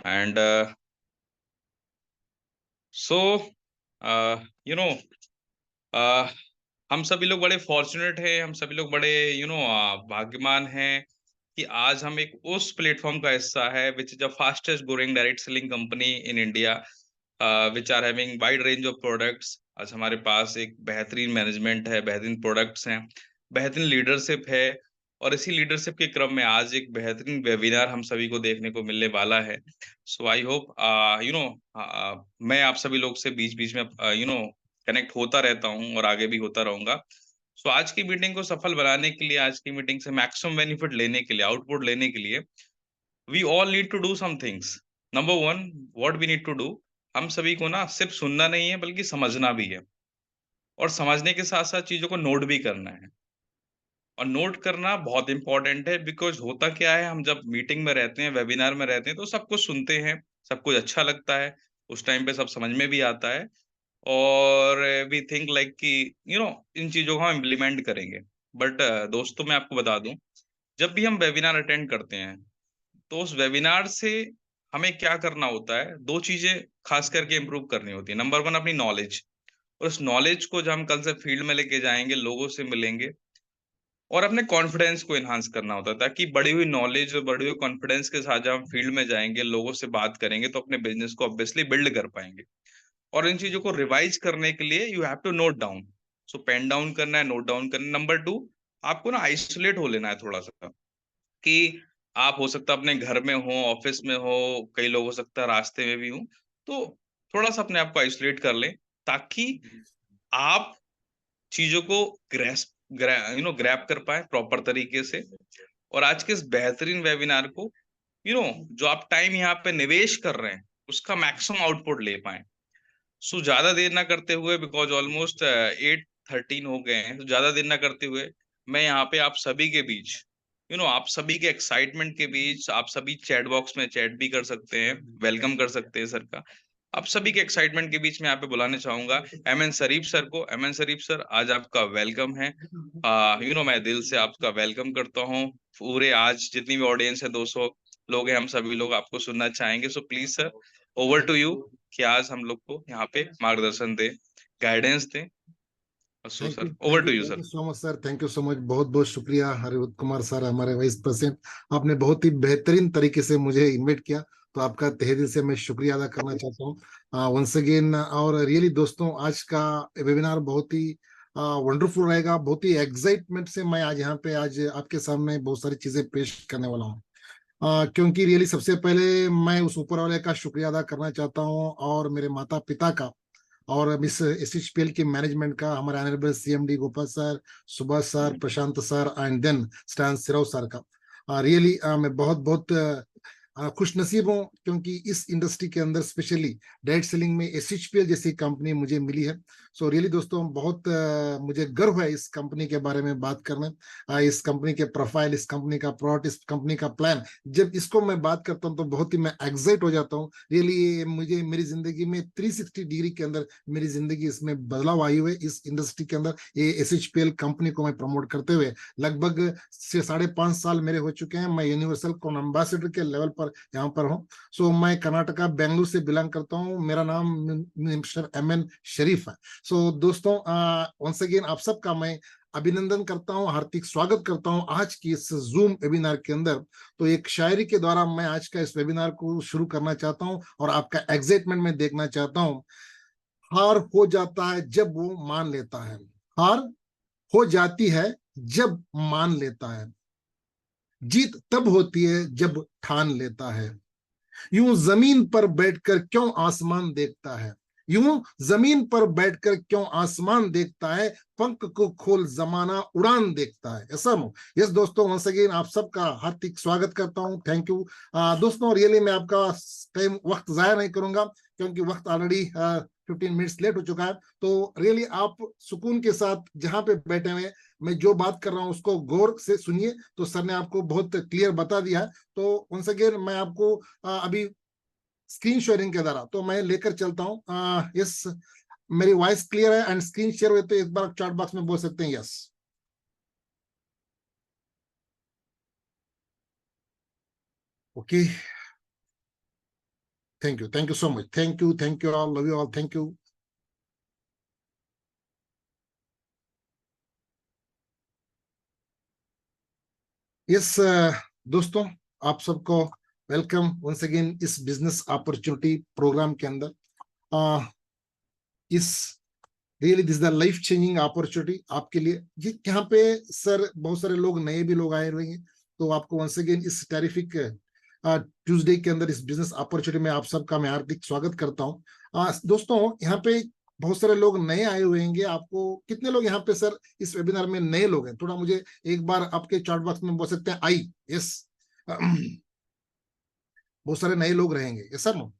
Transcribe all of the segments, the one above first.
and so you know uh, हम सभी लोग बड़े फॉर्चुनेट हैं, हम सभी लोग बड़े भाग्यमान हैं कि आज हम एक उस प्लेटफॉर्म का हिस्सा है which is the fastest growing direct selling company in India, which are having wide range of products. आज हमारे पास एक बेहतरीन मैनेजमेंट है, बेहतरीन प्रोडक्ट्स हैं, बेहतरीन लीडरशिप है। और इसी लीडरशिप के क्रम में आज एक बेहतरीन वेबिनार हम सभी को देखने को मिलने वाला है। सो आई होप मैं आप सभी लोग से बीच बीच में कनेक्ट होता रहता हूँ और आगे भी होता रहूंगा। सो आज की मीटिंग को सफल बनाने के लिए, आज की मीटिंग से मैक्सिमम बेनिफिट लेने के लिए, आउटपुट लेने के लिए, we all need to do some things. Number one, what we need to do, हम सभी को ना सिर्फ सुनना नहीं है बल्कि समझना भी है। और समझने के साथ साथ चीजों को नोट भी करना है। और नोट करना बहुत इंपॉर्टेंट है, बिकॉज होता क्या है, हम जब मीटिंग में रहते हैं, वेबिनार में रहते हैं, तो सब कुछ सुनते हैं, सब कुछ अच्छा लगता है, उस टाइम पे सब समझ में भी आता है। और वी थिंक लाइक कि इन चीजों को हम इम्प्लीमेंट करेंगे। बट दोस्तों, मैं आपको बता दूं, जब भी हम वेबिनार अटेंड करते हैं, तो उस वेबिनार से हमें क्या करना होता है, दो चीजें खास करके इम्प्रूव करनी होती है। नंबर वन, अपनी नॉलेज। और उस नॉलेज को जब हम कल से फील्ड में लेके जाएंगे, लोगों से मिलेंगे, और अपने कॉन्फिडेंस को एनहांस करना होता है, ताकि बढ़ी हुई नॉलेज और बढ़ी हुई कॉन्फिडेंस के साथ जब हम फील्ड में जाएंगे, लोगों से बात करेंगे, तो अपने बिजनेस को ऑब्वियसली बिल्ड कर पाएंगे। और इन चीजों को रिवाइज करने के लिए you have to note down. So pen down करना है, नोट डाउन करना है। नंबर टू, आपको ना आइसोलेट हो लेना है थोड़ा सा, कि आप हो सकता है अपने घर में हो, ऑफिस में हो, कई लोग हो सकता है रास्ते में भी हो, तो थोड़ा सा अपने आप को आइसोलेट कर लें, ताकि आप चीजों को ग्रैप कर पाए प्रॉपर तरीके से। और आज के इस बेहतरीन वेबिनार को, जो आप टाइम यहाँ पे निवेश कर रहे हैं, उसका मैक्सिमम आउटपुट ले पाए। सो ज्यादा देर ना करते हुए, बिकॉज ऑलमोस्ट 8:13 हो गए हैं, तो ज्यादा देर ना करते हुए मैं यहाँ पे आप सभी के बीच, आप सभी के एक्साइटमेंट के बीच, आप सभी चैट बॉक्स में चैट भी कर सकते हैं, वेलकम कर सकते हैं सर का। आप सभी के एक्साइटमेंट के बीच में यहाँ पे बुलाने चाहूंगा एम एन शरीफ सर को। एम एन शरीफ सर, आज आपका वेलकम है। मैं दिल से आपका वेलकम करता हूँ। पूरे आज जितनी भी ऑडियंस है, 200 लोग हैं, हम सभी लोग आपको सुनना चाहेंगे। So please sir, over to you, कि आज हम लोग को यहाँ पे मार्गदर्शन दे, गाइडेंस दे। So thank you, sir, over to you thank you sir. So much sir, thank you so much, बहुत बहुत शुक्रिया हरिवत कुमार सर, हमारे वाइस प्रेसिडेंट। आपने बहुत ही बेहतरीन तरीके से मुझे इनवाइट किया, तो आपका तहे दिल से मैं शुक्रिया अदा करना चाहता हूँ वंस अगेन। और रियली दोस्तों, आज का वेबिनार बहुत ही वंडरफुल रहेगा। बहुत ही एक्साइटमेंट से मैं आज यहाँ पे आज आपके सामने बहुत सारी चीजें पेश करने वाला हूँ। क्योंकि रियली सबसे पहले मैं उस ऊपर वाले का शुक्रिया अदा करना चाहता हूँ, और मेरे माता पिता का, और मिस एसएचपीएल की मैनेजमेंट का, हमारे honourable CMD Gopal sir, Subhash sir, Prashant sir, and then Stan Sirav sir का। रियली मैं बहुत बहुत खुश नसीब हूँ, क्योंकि इस इंडस्ट्री के अंदर स्पेशली डायरेक्ट सेलिंग में एसएचपीएल जैसी कंपनी मुझे मिली है। सो रियली दोस्तों, बहुत मुझे गर्व है इस कंपनी के बारे में बात करने। इस कंपनी के प्रोफाइल, इस कंपनी का प्रोडक्ट, इस कंपनी का प्लान, जब इसको मैं बात करता हूँ तो बहुत ही मैं एक्साइट हो जाता हूँ। रियली मुझे मेरी जिंदगी में 360 डिग्री के अंदर मेरी जिंदगी इसमें बदलाव आई हुई है। इस इंडस्ट्री के अंदर ये एसएचपीएल कंपनी को मैं प्रमोट करते हुए लगभग 5.5 साल मेरे हो चुके हैं। मैं यूनिवर्सल कॉन एम्बेसडर के लेवल पर यहाँ पर हूँ। सो मैं कर्नाटका बेंगलुरु से बिलोंग करता हूँ। मेरा नाम मिस्टर एम एन शरीफ है। सो दोस्तों, वंस अगेन आप सबका मैं अभिनंदन करता हूँ, हार्दिक स्वागत करता हूँ आज की इस जूम वेबिनार के अंदर। तो एक शायरी के द्वारा मैं आज का इस वेबिनार को शुरू करना चाहता हूँ, और आपका एक्साइटमेंट में देखना चाहता हूँ। हार हो जाता है जब वो मान लेता है, हार हो जाती है जब मान लेता है, जीत तब होती है जब ठान लेता है। यूं जमीन पर बैठकर क्यों आसमान देखता है, यूं जमीन पर बैठकर क्यों आसमान देखता है, पंख को खोल जमाना उड़ान देखता है। ऐसा नो यस दोस्तों, वंस अगेन आप सबका हार्दिक स्वागत करता हूं। थैंक यू दोस्तों। रियली मैं आपका टाइम वक्त जाया नहीं करूंगा, क्योंकि वक्त ऑलरेडी 15 मिनट्स लेट हो चुका है। तो रियली आप सुकून के साथ जहां पे बैठे हुए, मैं जो बात कर रहा हूं उसको गौर से सुनिए। तो सर ने आपको बहुत क्लियर बता दिया है। तो वंस अगेन मैं आपको अभी स्क्रीन शेयरिंग के द्वारा तो मैं लेकर चलता हूँ। यस, मेरी वॉइस क्लियर है एंड स्क्रीन शेयर हुए तो एक बार चैट बॉक्स में बोल सकते हैं yes. Okay, thank you so much, thank you all, love you all, thank you. Yes दोस्तों, आप सबको वेलकम वंस अगेन इस बिजनेस अपॉर्चुनिटी प्रोग्राम के अंदर। uh, इस really this the life changing opportunity आपके लिए। ये यहाँ पे सर बहुत सारे लोग नए भी लोग आए हुए हैं, तो आपको वंस अगेन इस टेरिफिक ट्यूसडे के अंदर इस बिजनेस अपॉर्चुनिटी में आप सबका मैं हार्दिक स्वागत करता हूँ। दोस्तों यहाँ पे बहुत सारे लोग नए आए हुए हैं। आपको कितने लोग यहाँ पे सर इस वेबिनार में नए लोग हैं? थोड़ा मुझे एक बार आपके चैट बॉक्स में बोल सकते हैं आई? यस, बहुत सारे नए लोग रहेंगे, yes sir? No,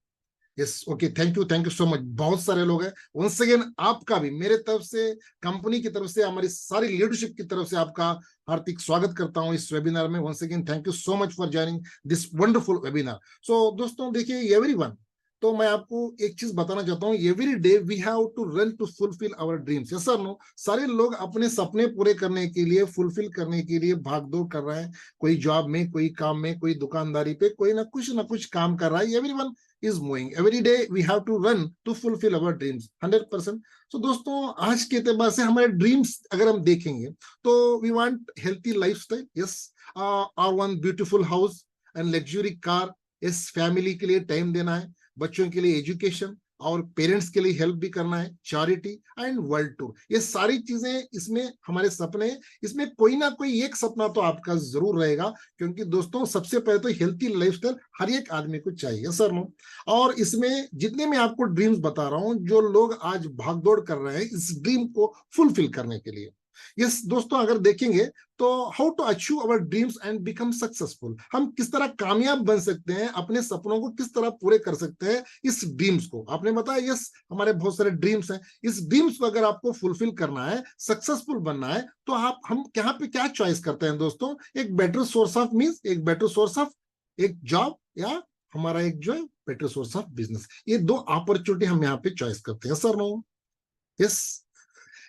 yes, okay, thank you so much. बहुत सारे लोग हैं। वंस अगेन आपका भी मेरे तरफ से, कंपनी की तरफ से, हमारी सारी लीडरशिप की तरफ से आपका हार्दिक स्वागत करता हूं इस वेबिनार में। Once again thank you so much for joining this wonderful webinar. So दोस्तों देखिए, एवरीवन, तो मैं आपको एक चीज बताना चाहता हूँ, every day we have to run to fulfil our dreams. Yes sir? No, सारे लोग अपने सपने पूरे करने के लिए, फुलफिल करने के लिए भाग दौड़ कर रहे हैं। कोई जॉब में, कोई काम में, कोई दुकानदारी पे, कोई ना कुछ काम कर रहा है। Everyone is moving every day, we have to run to fulfill our dreams 100%। so दोस्तों आज के एतबार से हमारे ड्रीम्स अगर हम देखेंगे तो we want healthy lifestyle, yes, our one beautiful house and luxury car, yes, family के लिए टाइम देना है, बच्चों के लिए एजुकेशन, और पेरेंट्स के लिए हेल्प भी करना है, चैरिटी एंड वर्ल्ड टूर, ये सारी चीजें इसमें हमारे सपने। इसमें कोई ना कोई एक सपना तो आपका जरूर रहेगा, क्योंकि दोस्तों सबसे पहले तो हेल्थी लाइफस्टाइल हर एक आदमी को चाहिए, सर नो। और इसमें जितने मैं आपको ड्रीम्स बता रहा हूं, जो लोग आज भागदौड़ कर रहे हैं इस ड्रीम को फुलफिल करने के लिए, यस दोस्तों, अगर देखेंगे तो how to achieve our dreams and become successful, हम किस तरह कामयाब बन सकते हैं, अपने सपनों को किस तरह पूरे कर सकते हैं, इस ड्रीम्स को आपने बताया। यस, हमारे बहुत सारे ड्रीम्स हैं। इस ड्रीम्स को अगर आपको फुलफिल करना है, सक्सेसफुल बनना है, तो आप हम यहाँ पे क्या चॉइस करते हैं दोस्तों? एक बेटर सोर्स ऑफ मीन्स, एक बेटर सोर्स ऑफ एक जॉब, या हमारा एक जो है बेटर सोर्स ऑफ बिजनेस। ये दो अपॉर्चुनिटी हम यहाँ पे चॉइस करते हैं, सर नो? यस,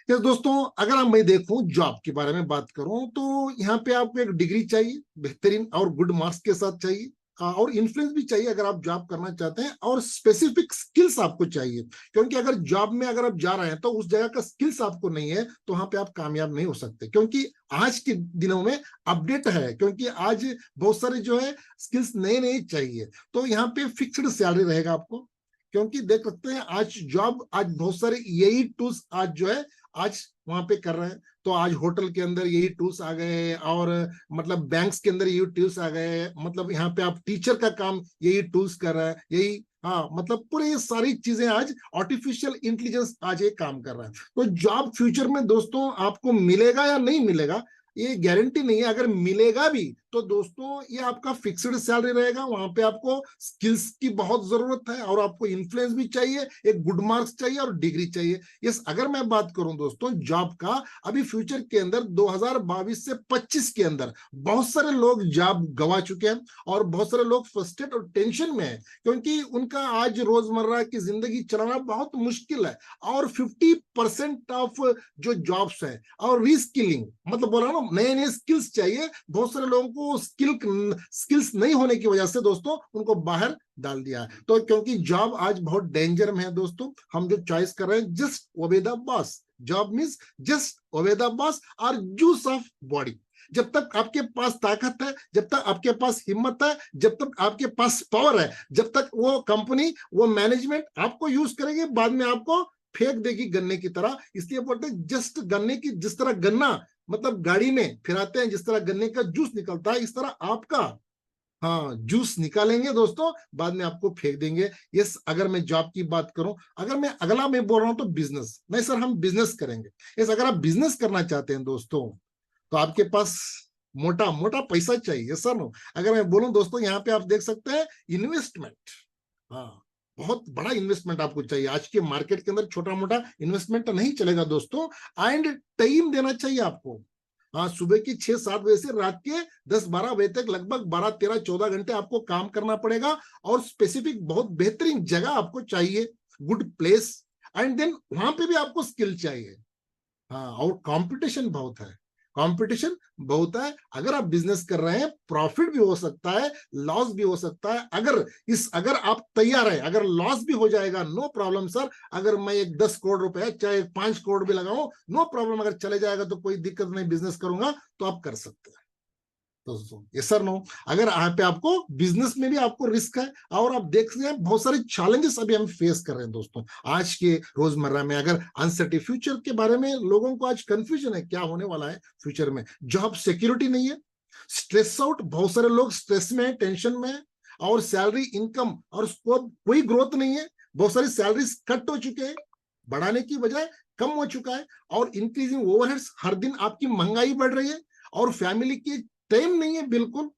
यस दोस्तों, अगर मैं देखूं जॉब के बारे में बात करूं, तो यहाँ पे आपको एक डिग्री चाहिए बेहतरीन और गुड मार्क्स के साथ चाहिए, और इन्फ्लुएंस भी चाहिए अगर आप जॉब करना चाहते हैं, और स्पेसिफिक स्किल्स आपको चाहिए, क्योंकि अगर जॉब में अगर आप जा रहे हैं तो उस जगह का स्किल्स आपको नहीं है, तो वहां पे आप कामयाब नहीं हो सकते, क्योंकि आज के दिनों में अपडेट है, क्योंकि आज बहुत सारे जो है स्किल्स नए नए चाहिए। तो यहाँ पे फिक्स्ड सैलरी रहेगा आपको, क्योंकि देख सकते हैं आज जॉब, आज बहुत सारे यही टूल्स आज जो है आज वहां पे कर रहे हैं। तो आज होटल के अंदर यही टूल्स आ गए, और मतलब बैंक्स के अंदर यही टूल्स आ गए, मतलब यहाँ पे आप टीचर का काम यही टूल्स कर रहा है, यही, हाँ, मतलब पूरे ये सारी चीजें आज आर्टिफिशियल इंटेलिजेंस आज ये काम कर रहा है। तो जॉब फ्यूचर में दोस्तों आपको मिलेगा या नहीं मिलेगा, ये गारंटी नहीं है। अगर मिलेगा भी तो दोस्तों ये आपका फिक्स्ड सैलरी रहेगा, वहां पे आपको स्किल्स की बहुत जरूरत है, और आपको इन्फ्लुएंस भी चाहिए, एक गुड मार्क्स चाहिए, और डिग्री चाहिए। यस, अगर मैं बात करूं दोस्तों जॉब का, अभी फ्यूचर के अंदर 2022 से 25 के अंदर बहुत सारे लोग जॉब गवा चुके हैं, और बहुत सारे लोग फ्रस्ट्रेट और टेंशन में है, क्योंकि उनका आज रोजमर्रा की जिंदगी चलाना बहुत मुश्किल है। और 50% ऑफ जो जॉब्स है, और रीस्किलिंग, मतलब बोला ना, नए नए स्किल्स चाहिए, बहुत सारे लोगों को स्किल्स नहीं होने की वजह से दोस्तों उनको बाहर डाल दिया है। तो क्योंकि जॉब आज बहुत डेंजर में है दोस्तों, हम जो चॉइस कर रहे हैं, just obey the boss. Job means just obey the boss और जूस ऑफ बॉडी। जब तक आपके पास ताकत है, जब तक आपके पास हिम्मत है, जब तक आपके पास पावर है, जब तक वो कंपनी, वो मैनेजमेंट आपको यूज करेगी, बाद में आपको फेंक देगी गन्ने की तरह। इसलिए बोलते हैं जस्ट गन्ने की, जिस तरह गन्ना मतलब गाड़ी में फिराते हैं, जिस तरह गन्ने का जूस निकलता है, इस तरह आपका, हाँ, जूस निकालेंगे दोस्तों, बाद में आपको फेंक देंगे। यस, अगर मैं जॉब की बात करूं, अगर मैं अगला मैं बोल रहा हूं तो बिजनेस, नहीं सर हम बिजनेस करेंगे। यस, अगर आप बिजनेस करना चाहते हैं दोस्तों, तो आपके पास मोटा मोटा पैसा चाहिए, सर नो। अगर मैं बोलूं दोस्तों, यहाँ पे आप देख सकते हैं इन्वेस्टमेंट, हाँ, बहुत बड़ा इन्वेस्टमेंट आपको चाहिए। आज के मार्केट के अंदर छोटा मोटा इन्वेस्टमेंट नहीं चलेगा दोस्तों, एंड टाइम देना चाहिए आपको। हाँ, सुबह की 6-7 बजे से रात के 10-12 बजे तक लगभग 12-13-14 घंटे आपको काम करना पड़ेगा, और स्पेसिफिक बहुत बेहतरीन जगह आपको चाहिए, गुड प्लेस, एंड देन वहां पे भी आपको स्किल चाहिए। हाँ, और कंपटीशन बहुत है। कंपटीशन बहुत है। अगर आप बिजनेस कर रहे हैं, प्रॉफिट भी हो सकता है, लॉस भी हो सकता है। अगर आप तैयार है, अगर लॉस भी हो जाएगा, नो प्रॉब्लम सर। अगर मैं एक 10 करोड़ रुपए चाहे 5 करोड़ भी लगाऊं, नो प्रॉब्लम। अगर चले जाएगा तो कोई दिक्कत नहीं, बिजनेस करूंगा, तो आप कर सकते हैं दोस्तों। ये सर नो। अगर यहाँ पे आपको बिजनेस में भी आपको रिस्क है, और आप देख सकते हैं बहुत सारे चैलेंजेस अभी हम फेस कर रहे हैं दोस्तों आज के रोजमर्रा में। अगर अनसर्टेन फ्यूचर के बारे में लोगों को आज कंफ्यूजन है, क्या होने वाला है फ्यूचर में, जॉब सिक्योरिटी नहीं है, स्ट्रेस आउट, बहुत सारे लोग स्ट्रेस में है, टेंशन में है, और सैलरी इनकम और स्कोप कोई ग्रोथ नहीं है। बहुत सारी सैलरीज कट हो चुके हैं, बढ़ाने की बजाय कम हो चुका है, और इंक्रीजिंग ओवरहेड्स, हर दिन आपकी महंगाई बढ़ रही है, और फैमिली की टाइम नहीं है, बिल्कुल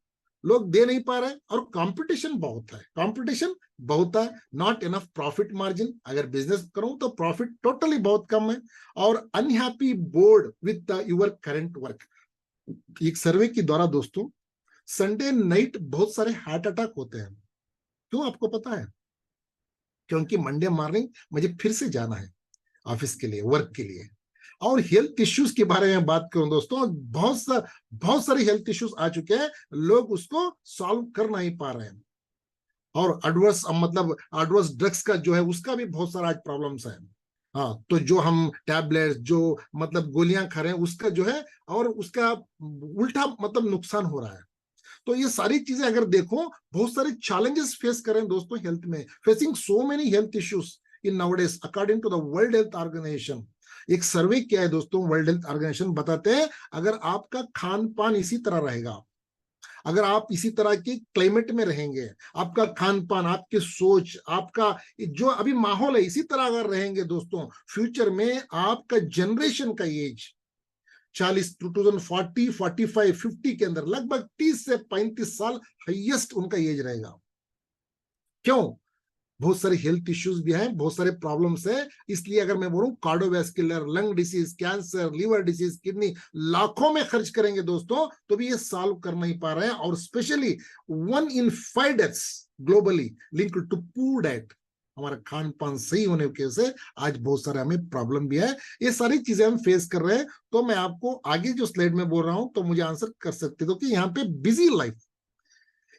लोग दे नहीं पा रहे हैं, और कंपटीशन बहुत है, कंपटीशन बहुत है। नॉट इनफ प्रॉफिट मार्जिन, अगर बिजनेस करूं तो प्रॉफिट टोटली बहुत कम है, और unhappy board with your current work. एक सर्वे के द्वारा दोस्तों, संडे नाइट बहुत सारे हार्ट अटैक होते हैं। क्यों, आपको पता है? क्योंकि मंडे मॉर्निंग मुझे फिर से जाना है ऑफिस के लिए, वर्क के लिए। और हेल्थ इश्यूज के बारे में बात करूं दोस्तों, बहुत सारे हेल्थ इश्यूज आ चुके हैं, लोग उसको सॉल्व कर नहीं पा रहे हैं। और एडवर्स मतलब एडवर्स ड्रग्स का जो है, उसका भी बहुत सारा आज प्रॉब्लम्स है। हाँ, तो जो हम टैबलेट्स, जो मतलब गोलियां खा रहे हैं, उसका जो है, और उसका उल्टा मतलब नुकसान हो रहा है। तो ये सारी चीजें अगर देखो, बहुत सारे चैलेंजेस फेस कर रहे हैं दोस्तों हेल्थ में, facing so many health issues in nowadays according to the World Health Organization. एक सर्वे किया है दोस्तों, वर्ल्ड हेल्थ ऑर्गेनाइजेशन बताते हैं, अगर आपका खान पान इसी तरह रहेगा, अगर आप इसी तरह के क्लाइमेट में रहेंगे, आपका खान पान, आपकी सोच, आपका जो अभी माहौल है, इसी तरह अगर रहेंगे दोस्तों, फ्यूचर में आपका जनरेशन का एज 40, 2040, 45, 50 के अंदर लगभग 30 से 35 साल हाईएस्ट उनका एज रहेगा। क्यों? बहुत सारे हेल्थ इश्यूज भी हैं, बहुत सारे प्रॉब्लम्स है। इसलिए अगर मैं बोलूं, cardiovascular, lung disease, cancer, liver disease, kidney, लाखों में खर्च करेंगे दोस्तों, तो भी ये सॉल्व कर नहीं पा रहे हैं। और specially 1 in 5 deaths globally linked to poor diet. हमारा खान पान सही होने की वजह से आज बहुत सारे हमें प्रॉब्लम भी है। ये सारी चीजें हम फेस कर रहे हैं। तो मैं आपको आगे जो स्लाइड में बोल रहा हूं, तो मुझे आंसर कर सकते हो कि यहाँ पे busy life,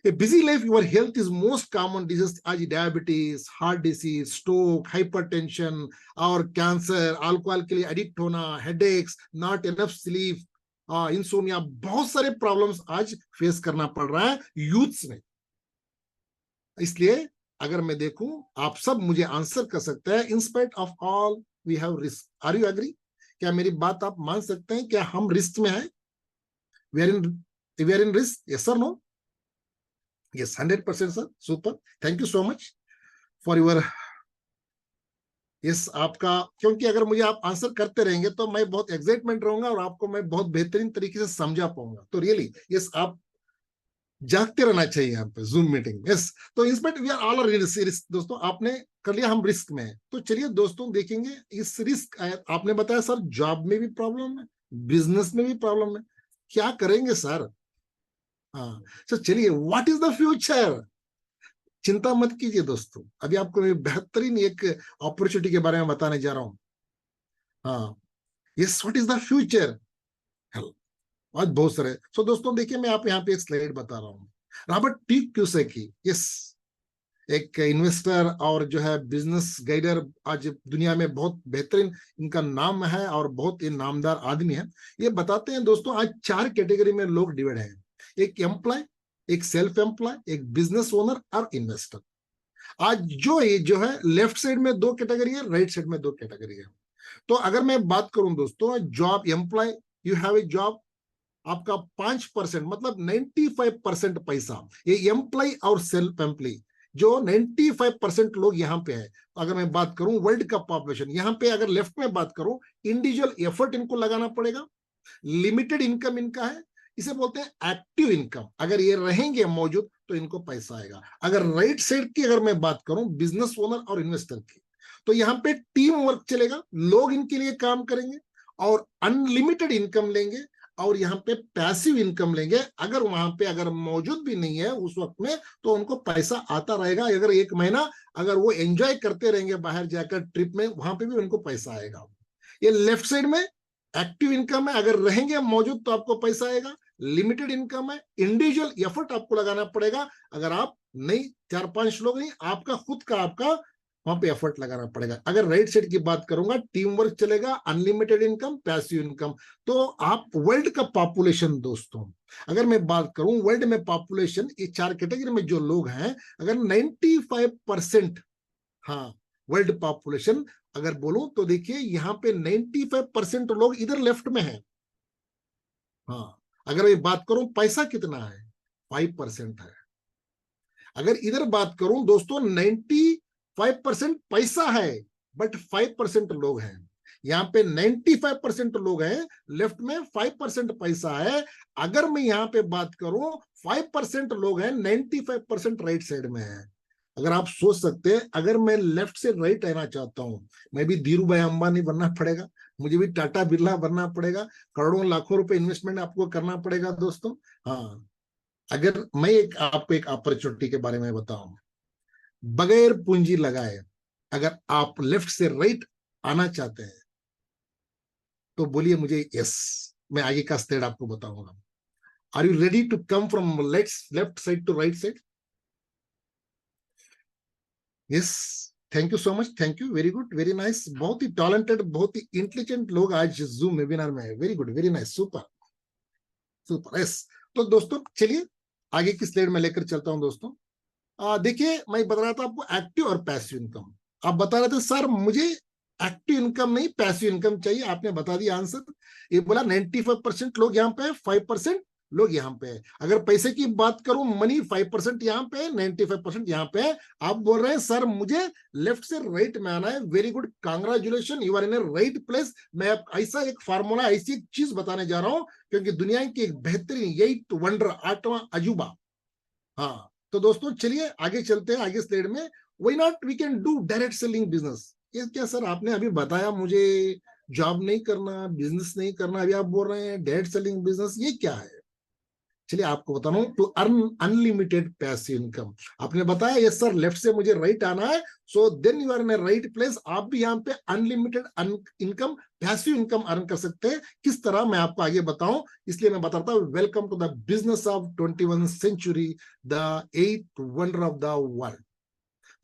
a busy life, your health is most common disease आज diabetes, heart disease, stroke, hypertension और cancer, अल्कोहल के लिए एडिक्ट होना, headaches, not enough sleep, insomnia, बहुत सारे प्रॉब्लम्स आज फेस करना पड़ रहा है यूथ्स में। इसलिए अगर मैं देखूं, आप सब मुझे आंसर कर सकते हैं, in spite of all we have risk. Are you agree? क्या मेरी बात आप मान सकते हैं? क्या हम रिस्क में हैं? We are in risk, yes sir, no? Yes, 100% sir. Super. Thank you so much for your yes आपका। क्योंकि अगर मुझे आप आंसर करते रहेंगे तो मैं बहुत एक्साइटमेंट रहूंगा, और आपको मैं बहुत बेहतरीन तरीके से समझा पाऊंगा। तो रियली यस, आप जागते रहना चाहिए यहाँ पे जूम मीटिंग। यस, तो inspect we are all risk दोस्तों। आपने कर लिया, हम रिस्क में है। तो चलिए दोस्तों देखेंगे इस रिस्क। आपने बताया सर जॉब में भी प्रॉब्लम है, बिजनेस में भी प्रॉब्लम है, क्या करेंगे सर? हाँ, तो चलिए, व्हाट इज द फ्यूचर? चिंता मत कीजिए दोस्तों, अभी आपको मैं बेहतरीन एक अपॉर्चुनिटी के बारे में बताने जा रहा हूं। हाँ, yes, what is the future? आज बहुत सारे। सो दोस्तों देखिए, मैं आप यहाँ पे एक स्लाइड बता रहा हूँ। रॉबर्ट टी क्यूसेकी, यस, एक इन्वेस्टर और जो है बिजनेस गाइडर, आज दुनिया में बहुत बेहतरीन इनका नाम है, और बहुत ही नामदार आदमी है। ये बताते हैं दोस्तों, आज 4 कैटेगरी में लोग डिवाइड हैं। एक एम्प्लॉय, एक सेल्फ एम्प्लॉय, एक बिजनेस ओनर और इन्वेस्टर। आज जो है लेफ्ट साइड में 2 कैटेगरी है, राइट साइड में 2 कैटेगरी है। तो अगर मैं बात करूं दोस्तों, job employ, you have a job, आपका 5% मतलब 95% पैसा ये एम्प्लॉय और सेल्फ एम्प्लॉय, जो 95% लोग यहाँ पे है। अगर मैं बात करूं वर्ल्ड का पॉपुलेशन, यहाँ पे अगर लेफ्ट में बात करूं, इंडिविजुअल एफर्ट इनको लगाना पड़ेगा, लिमिटेड इनकम इनका है, इसे बोलते हैं एक्टिव इनकम। अगर ये रहेंगे मौजूद तो इनको पैसा आएगा। अगर राइट साइड की अगर मैं बात करूं, बिजनेस ओनर और इन्वेस्टर की, तो यहाँ पे टीम वर्क चलेगा, लोग इनके लिए काम करेंगे, और अनलिमिटेड इनकम लेंगे, और यहाँ पे पैसिव इनकम लेंगे। अगर वहां पे अगर मौजूद भी नहीं है उस वक्त में, तो उनको पैसा आता रहेगा। अगर 1 महीना अगर वो एंजॉय करते रहेंगे बाहर जाकर ट्रिप में, वहां पे भी उनको पैसा आएगा। ये लेफ्ट साइड में एक्टिव इनकम है, अगर रहेंगे मौजूद तो आपको पैसा आएगा। लिमिटेड इनकम है, इंडिविजुअल एफर्ट आपको लगाना पड़ेगा। अगर आप नहीं 4-5 लोग नहीं, आपका खुद का आपका वहां पे एफर्ट लगाना पड़ेगा। अगर राइट साइड की बात करूंगा, टीम वर्क चलेगा, अनलिमिटेड इनकम, पैसिव इनकम। तो आप वर्ल्ड का पॉपुलेशन दोस्तों, अगर मैं बात करूं वर्ल्ड में पॉपुलेशन, ये 4 कैटेगरी में जो लोग हैं, अगर 95%, हाँ, वर्ल्ड पॉपुलेशन अगर बोलूं तो देखिए यहाँ पे 95% लोग इधर लेफ्ट में है। हाँ, अगर मैं बात करूं पैसा कितना है, 5% है। अगर इधर बात करूं दोस्तों, 95% पैसा है, बट 5% लोग हैं। यहाँ पे 95% लोग हैं लेफ्ट में, 5% पैसा है। अगर मैं यहाँ पे बात करूं, 5% लोग हैं, 95% राइट साइड में है। अगर आप सोच सकते हैं, अगर मैं लेफ्ट से राइट आना चाहता हूं, मैं भी धीरू भाई अंबानी बनना पड़ेगा, मुझे भी टाटा बिरला बनना पड़ेगा, करोड़ों लाखों रुपए इन्वेस्टमेंट आपको करना पड़ेगा दोस्तों। हाँ, अगर मैं आपको एक अपॉर्चुनिटी के बारे में बताऊं, बगैर पूंजी लगाए अगर आप लेफ्ट से राइट आना चाहते हैं तो बोलिए मुझे यस, मैं आगे का स्टेप आपको बताऊंगा। Are you ready to come from left side to right side? Yes, thank you so much, thank you, very good, very nice. बहुत ही टैलेंटेड, बहुत ही इंटेलिजेंट लोग आज जूम वेबिनार में है। Very good, very nice, super super, yes. तो दोस्तों चलिए आगे की स्लाइड में लेकर चलता हूं दोस्तों। देखिए, मैं बता रहा था आपको एक्टिव और पैसिव इनकम। आप बता रहे थे सर मुझे एक्टिव इनकम नहीं पैसिव इनकम चाहिए, आपने बता दिया आंसर। ये बोला 95% लोग यहाँ पे है, 5% लोग यहाँ पे है। अगर पैसे की बात करूं, मनी 5% यहाँ पे है, 95% यहाँ पे है। आप बोल रहे हैं सर मुझे लेफ्ट से राइट में आना है। Very good, congratulation, you are in a right place. मैं ऐसा एक फार्मूला, ऐसी एक चीज बताने जा रहा हूं, क्योंकि दुनिया की एक बेहतरीन 8th वंडर, 8वां अजूबा। हाँ, तो दोस्तों चलिए आगे चलते हैं, आगे स्लाइड में। Why not we can do direct selling business. ये क्या सर, आपने अभी बताया मुझे जॉब नहीं करना, बिजनेस नहीं करना, अभी आप बोल रहे हैं डायरेक्ट सेलिंग बिजनेस, ये क्या है? चलिए आपको बता रहा हूं, to earn unlimited passive income. आपने बताया यस सर लेफ्ट से मुझे राइट आना है, so then you are in right place. आप भी यहाँ पे unlimited income, passive income earn कर सकते हैं। किस तरह, मैं आपको आगे बताऊं, इसलिए मैं बताता हूं। Welcome to the business of 21 century, the 8th wonder of the world.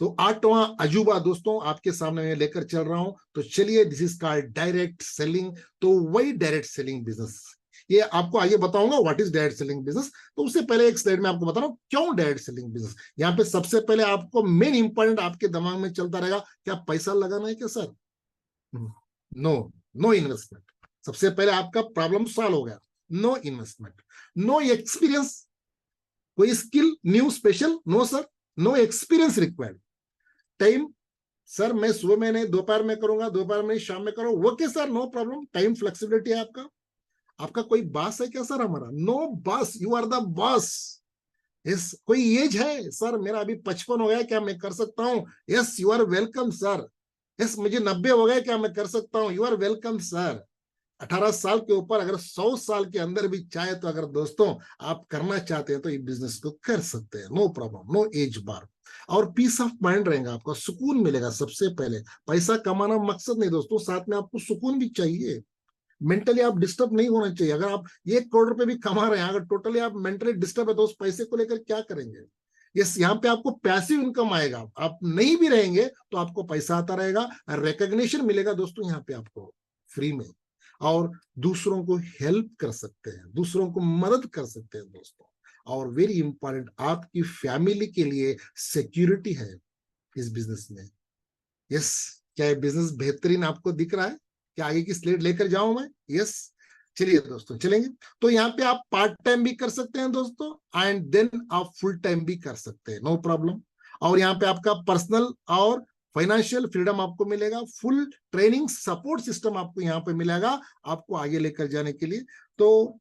तो 8वां अजूबा दोस्तों आपके सामने मैं लेकर चल रहा हूं। तो चलिए, this is called direct selling. तो वही डायरेक्ट सेलिंग बिजनेस, ये आपको आगे बताऊंगा what is direct selling business. तो उससे पहले एक स्लाइड में आपको बता रहा हूं क्यों डायरेक्ट सेलिंग बिजनेस। यहाँ पे सबसे पहले आपको मेन इंपॉर्टेंट आपके दिमाग में चलता रहेगा, क्या पैसा लगाना है क्या सर? No, no investment. सबसे पहले आपका प्रॉब्लम सॉल्व हो गया। नो इन्वेस्टमेंट, नो एक्सपीरियंस, कोई skill new special, no sir, no experience required. Time, sir मैं सुबह में नहीं, दोपहर में करूंगा, दोपहर में शाम में करूंगा, okay sir, no problem, time flexibility है आपका। आपका कोई बॉस है क्या सर? हमारा no boss, you are the boss. Yes, कोई एज है सर, मेरा अभी 55 हो गया, क्या मैं कर सकता हूँ? Yes, you are welcome sir. Yes, मुझे 90 हो गए, क्या मैं कर सकता हूँ? You are welcome sir. 18 साल के ऊपर, अगर 100 साल के अंदर भी चाहे तो, अगर दोस्तों आप करना चाहते हैं तो ये बिजनेस को कर सकते हैं, नो प्रॉब्लम, नो एज बार। और पीस ऑफ माइंड रहेगा, आपको सुकून मिलेगा। सबसे पहले पैसा कमाना मकसद नहीं दोस्तों, साथ में आपको सुकून भी चाहिए। मेंटली आप डिस्टर्ब नहीं होना चाहिए। अगर आप 1 करोड़ रुपए भी कमा रहे हैं, अगर टोटली आप मेंटली डिस्टर्ब है तो उस पैसे को लेकर क्या करेंगे? यस, यहाँ पे आपको पैसिव इनकम आएगा। आप नहीं भी रहेंगे तो आपको पैसा आता रहेगा, रिकॉग्निशन मिलेगा दोस्तों यहाँ पे आपको फ्री में। और दूसरों को हेल्प कर सकते हैं, दूसरों को मदद कर सकते हैं दोस्तों। और वेरी इंपॉर्टेंट, आपकी फैमिली के लिए सिक्योरिटी है इस बिजनेस में। यस, क्या ये बिजनेस बेहतरीन आपको दिख रहा है? क्या आगे की स्लाइड लेकर जाऊं मैं? यस, चलिए दोस्तों चलेंगे। तो यहाँ पे आप पार्ट टाइम भी कर सकते हैं दोस्तों, एंड देन आप फुल टाइम भी कर सकते हैं, नो प्रॉब्लम। और यहाँ पे आपका पर्सनल और फाइनेंशियल फ्रीडम आपको मिलेगा, फुल ट्रेनिंग सपोर्ट सिस्टम आपको यहाँ पे मिलेगा, आपको आगे लेकर जाने के लिए। तो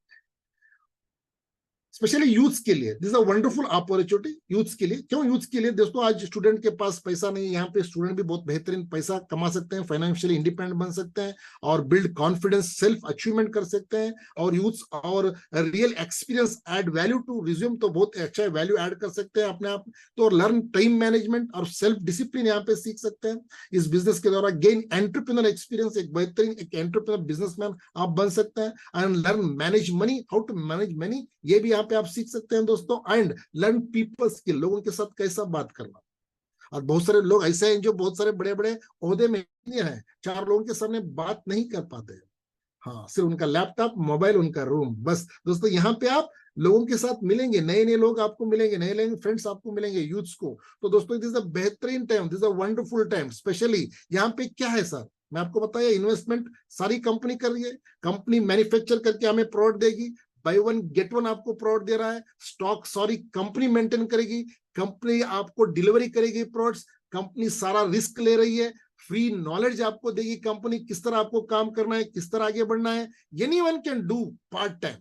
स्पेशली यूथ्स के लिए this a wonderful opportunity. Youths के लिए, क्यों यूथ्स के लिए दोस्तों? आज स्टूडेंट के पास पैसा नहीं है, यहाँ पे स्टूडेंट भी बहुत बेहतरीन पैसा कमा सकते हैं, फाइनेंशियली इंडिपेंडेंट बन सकते हैं और बिल्ड कॉन्फिडेंस, सेल्फ अचीवमेंट कर सकते हैं। और यूथ्स और real experience add value to resume, तो बहुत अच्छा वैल्यू ऐड कर सकते हैं अपने आप। तो लर्न टाइम मैनेजमेंट और सेल्फ डिसिप्लिन यहाँ पे सीख सकते हैं इस बिजनेस के द्वारा। गेन एंटरप्रेन्योर एक्सपीरियंस, एक बेहतरीन एक एंटरप्रेन्योर बिजनेसमैन आप बन सकते हैं। And learn manage money, how to manage money, ये भी यहाँ पे आप सीख सकते हैं दोस्तों। एंड लर्न पीपल स्किल, लोगों के साथ कैसा बात करना। और बहुत सारे लोग ऐसे हैं जो बहुत सारे बड़े बड़े ओहदे में हैं, चार लोगों के सामने बात नहीं कर पाते। हाँ, सिर्फ उनका लैपटॉप, मोबाइल, उनका रूम, बस। दोस्तों यहाँ पे आप लोगों के साथ मिलेंगे, नए नए लोग आपको मिलेंगे, नए नए फ्रेंड्स आपको मिलेंगे, यूथ्स को। तो दोस्तों दिस इज अ बेहतरीन time, this is a wonderful time. Specially यहाँ पे क्या है सर, मैं आपको बताया, इन्वेस्टमेंट सारी कंपनी कर रही है। कंपनी मैन्युफैक्चर करके हमें प्रोडक्ट देगी, बाय वन गेट वन आपको प्रोडक्ट दे रहा है। स्टॉक सॉरी कंपनी मेंटेन करेगी, कंपनी आपको डिलीवरी करेगी प्रोडक्ट्स, कंपनी सारा रिस्क ले रही है। फ्री नॉलेज आपको देगी कंपनी, किस तरह आपको काम करना है, किस तरह आगे बढ़ना है। Anyone can do part time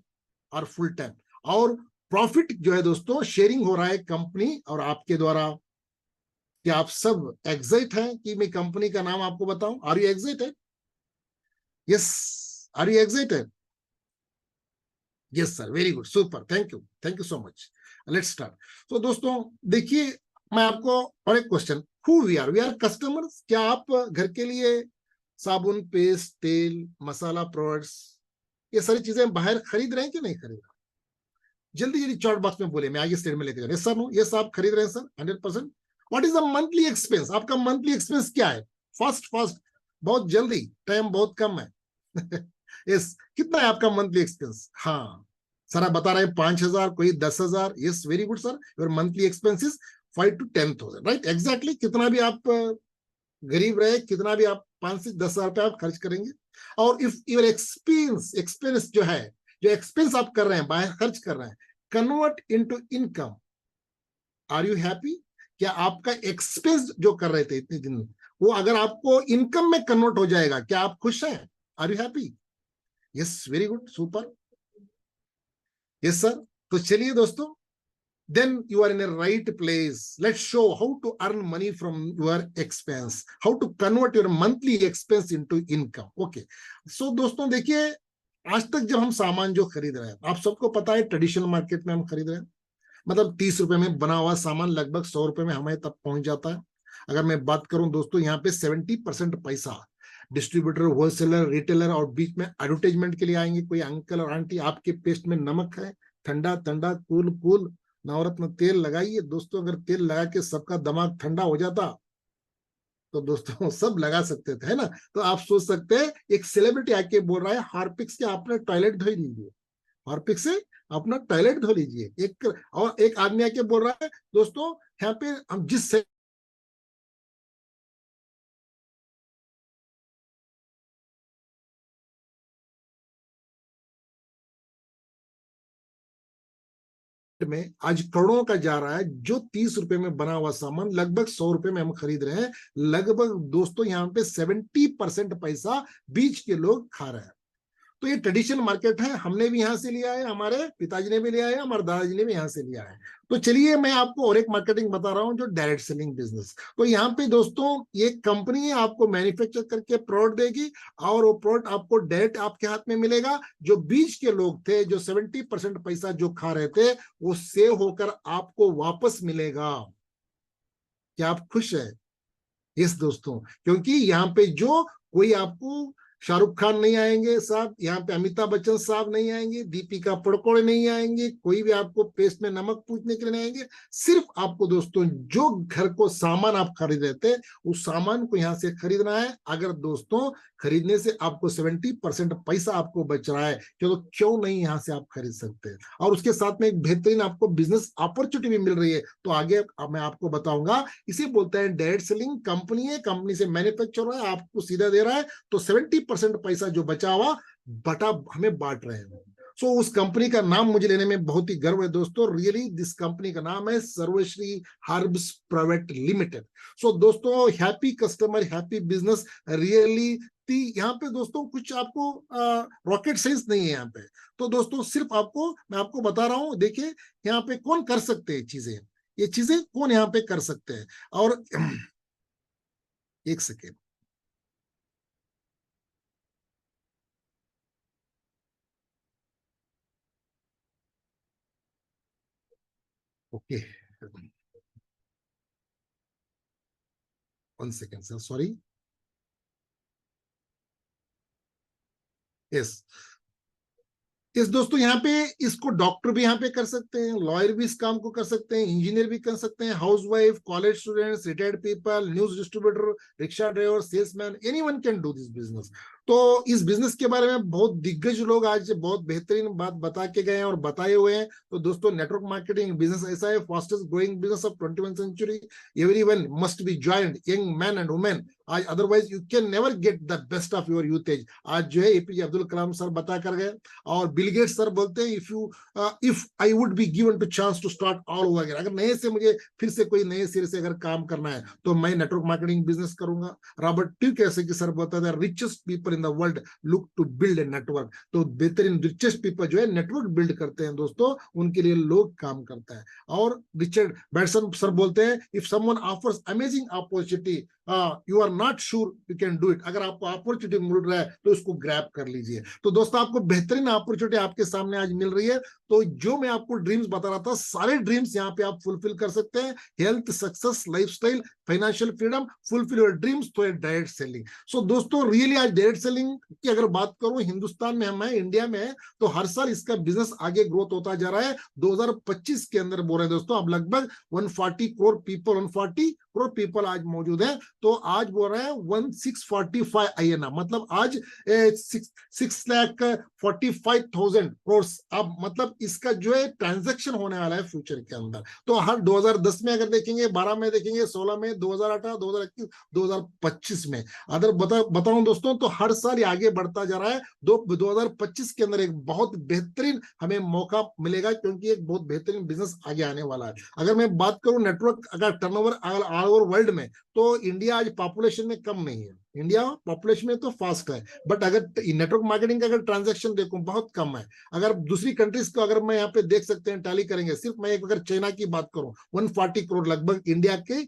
और फुल टाइम। और प्रॉफिट जो है दोस्तों शेयरिंग हो रहा है कंपनी और आपके द्वारा। क्या आप सब एग्जाइट हैं कि मैं कंपनी का नाम आपको बताऊं? Are you excited? Yes, are you excited? Yes sir, very good, super, thank you so much. Let's start. तो दोस्तों देखिए, मैं आपको और एक question, who we are customers. क्या आप घर के लिए साबुन, पेस्ट, तेल, मसाला प्रोडक्ट्स, ये सारी चीजें बाहर खरीद रहे हैं कि नहीं खरीद रहे? जल्दी जल्दी चॉट बॉक्स में बोले, मैं आगे स्टेट में लेके जा रहा हूं। सर, नो, यस आप खरीद रहे हैं sir, 100%। What is the monthly expense? आपका मंथली एक्सपेंस क्या है? फास्ट फास्ट, बहुत जल्दी, टाइम बहुत कम है। यस, कितना है आपका मंथली एक्सपेंस? हाँ सर, आप बता रहे हैं 5,000, कोई 10,000। Yes, very good sir, your monthly expenses 5 to 10,000, right? Exactly, कितना भी आप गरीब रहे, कितना भी आप 5 से 10,000 रुपए आप खर्च करेंगे। और इफ योर एक्सपेंस जो है, जो एक्सपेंस आप कर रहे हैं, बाहर खर्च कर रहे हैं, convert into income, are you happy? क्या आपका एक्सपेंस जो कर रहे थे इतने दिन, वो अगर आपको इनकम में कन्वर्ट हो जाएगा, क्या आप खुश हैं? Are you happy? Yes, very good, super. Yes sir. तो चलिए दोस्तों, then you are in a right place. Let's show how to earn money from your expense, how to convert your monthly expense into income. Okay, so दोस्तों देखिए, आज तक जब हम सामान जो खरीद रहे हैं, आप सबको पता है ट्रेडिशनल मार्केट में हम खरीद रहे हैं, मतलब 30 रुपए में बना हुआ सामान लगभग 100 रुपए में हमें तब पहुंच जाता है। अगर मैं बात करूं दोस्तों, यहाँ पे 70% पैसा डिस्ट्रीब्यूटर, होलसेलर, रिटेलर और बीच में एडवर्टाइजमेंट के लिए आएंगे कोई अंकल और आंटी, आपके पेस्ट में नमक है, ठंडा ठंडा कूल कूल नवरत्न तेल लगाइए। दोस्तों अगर तेल लगा के सबका दिमाग ठंडा हो जाता तो दोस्तों सब लगा सकते थे, है ना? तो आप सोच सकते हैं, एक सेलिब्रिटी आके बोल रहा है हार्पिक से आपने टॉयलेट धो लीजिए, हार्पिक से अपना टॉयलेट धो लीजिए। और एक आदमी आके बोल रहा है दोस्तों, यहाँ पे हम जिस में आज करोड़ों का जा रहा है, जो 30 रुपए में बना हुआ सामान लगभग 100 रुपए में हम खरीद रहे हैं। लगभग दोस्तों यहाँ पे 70% पैसा बीच के लोग खा रहे हैं। तो ये ट्रेडिशनल मार्केट है, हमने भी यहाँ से लिया है, हमारे पिताजी ने भी लिया है, हमारे दादाजी ने भी यहाँ से लिया है। तो चलिए मैं आपको और एक मार्केटिंग बता रहा हूँ, जो डायरेक्ट सेलिंग बिजनेस। तो यहाँ पे दोस्तों ये कंपनी है, आपको मैन्युफैक्चर करके प्रोडक्ट देगी और वो प्रोडक्ट आपको डायरेक्ट आपके हाथ में मिलेगा। जो बीच के लोग थे, जो 70% पैसा जो खा रहे थे, वो सेव होकर आपको वापस मिलेगा। क्या आप खुश है? यस दोस्तों, क्योंकि यहाँ पे जो कोई आपको शाहरुख खान नहीं आएंगे साहब, यहाँ पे अमिताभ बच्चन साहब नहीं आएंगे, दीपिका पड़कोड़े नहीं आएंगे, कोई भी आपको पेस्ट में नमक पूछने के लिए नहीं आएंगे। सिर्फ आपको दोस्तों जो घर को सामान आप खरीद रहे थे, उस सामान को यहाँ से खरीदना है। अगर दोस्तों खरीदने से आपको 70% पैसा आपको बच रहा है, तो क्यों नहीं यहाँ से आप खरीद सकते हैं? और उसके साथ में एक बेहतरीन आपको बिजनेस अपॉर्चुनिटी भी मिल रही है। तो आगे मैं आपको बताऊंगा, इसे बोलते हैं डायरेक्ट सेलिंग। कंपनी है, कंपनी से मैन्युफैक्चर हो रहा है, आपको सीधा दे रहा है, तो 70% पैसा जो बचा हुआ बटा हमें बांट रहे हैं। सो उस कंपनी का नाम मुझे लेने में बहुत ही गर्व है दोस्तों। रियली दिस कंपनी का नाम है सर्वश्री हर्ब्स प्राइवेट लिमिटेड। सो दोस्तों, happy customer, happy business. Really व्यक्ति यहाँ पे दोस्तों कुछ आपको रॉकेट साइंस नहीं है यहाँ पे। तो दोस्तों सिर्फ आपको मैं आपको बता रहा हूँ, देखिए यहाँ पे कौन कर सकते हैं चीजें, ये चीजें कौन यहाँ पे कर सकते हैं। और एक second, okay, 1 second sir, sorry, yes इस दोस्तों यहाँ पे इसको डॉक्टर भी यहाँ पे कर सकते हैं, लॉयर भी इस काम को कर सकते हैं, इंजीनियर भी कर सकते हैं, house wife, college students, retired people, news distributor, rickshaw driver, salesman, anyone can do this business. तो इस बिजनेस के बारे में बहुत दिग्गज लोग आज बहुत बेहतरीन बात बता के गए हैं और बताए हुए हैं। तो दोस्तों नेटवर्क मार्केटिंग बिजनेस ऐसा है, फास्टेस्ट ग्रोइंग बिजनेस ऑफ 21वीं century, everyone must be joined, young man and women, आज otherwise you can never get the best of your youths. आज जो है एपीजे अब्दुल कलाम सर बता कर गए, और बिल गेट्स सर बोलते हैं if I would be given to chance to start all over again, अगर नए से मुझे फिर से कोई नए सिरे से अगर काम करना है तो मैं नेटवर्क मार्केटिंग बिजनेस करूंगा। Robert T Kiyosaki sir बोलता था richest people in the world look to build a network. तो बेहतरीन रिचेस्ट पीपल जो है नेटवर्क बिल्ड करते हैं दोस्तों, उनके लिए लोग काम करता है। और रिचर्ड बैटसन सर बोलते हैं if someone offers amazing opportunity you are not sure you can do it, अगर आपको अपॉर्चुनिटी मिल रहा है तो उसको ग्रैब कर लीजिए। तो दोस्तों आपको बेहतरीन अपॉर्चुनिटी आपके सामने आज मिल रही है। तो जो मैं आपको ड्रीम्स बता रहा था, सारे ड्रीम्स यहाँ पे आप फुलफिल कर सकते हैं। Health, success, lifestyle, financial freedom, fulfil your dreams through direct selling. So दोस्तों रियली आज डायरेक्ट सेलिंग की अगर बात करूं, हिंदुस्तान में हम है, इंडिया में है, तो हर साल इसका बिजनेस आगे ग्रोथ होता जा रहा है। 2025 के अंदर बोल रहे हैं दोस्तों, अब लगभग 140 करोड़ पीपल आज मौजूद है। तो आज बोल रहे हैं 1645 INR, मतलब आज 6,45,000 करोड़। अब मतलब इसका जो है ट्रांजैक्शन होने वाला है फ्यूचर के अंदर। तो हर 2010 में अगर देखेंगे, 12 में देखेंगे, 16 में, 2018, 2021, 2025 में, अगर बताऊं दोस्तों तो हर साल ये आगे बढ़ता जा रहा है। 2025 के अंदर एक बहुत बेहतरीन हमें मौका मिलेगा, क्योंकि एक बहुत बेहतरीन बिजनेस आगे आने वाला है। अगर मैं बात करूं नेटवर्क अगर टर्नओवर ऑल ओवर वर्ल्ड में, तो इंडिया आज पॉपुलेशन में कम नहीं है, इंडिया पॉपुलेशन में तो फास्ट है, बट अगर नेटवर्क मार्केटिंग का अगर ट्रांजैक्शन देखूं बहुत कम है। अगर दूसरी कंट्रीज को अगर मैं यहाँ पे देख सकते हैं टैली करेंगे, सिर्फ मैं अगर चाइना की बात करूं 140 करोड़ लगभग इंडिया के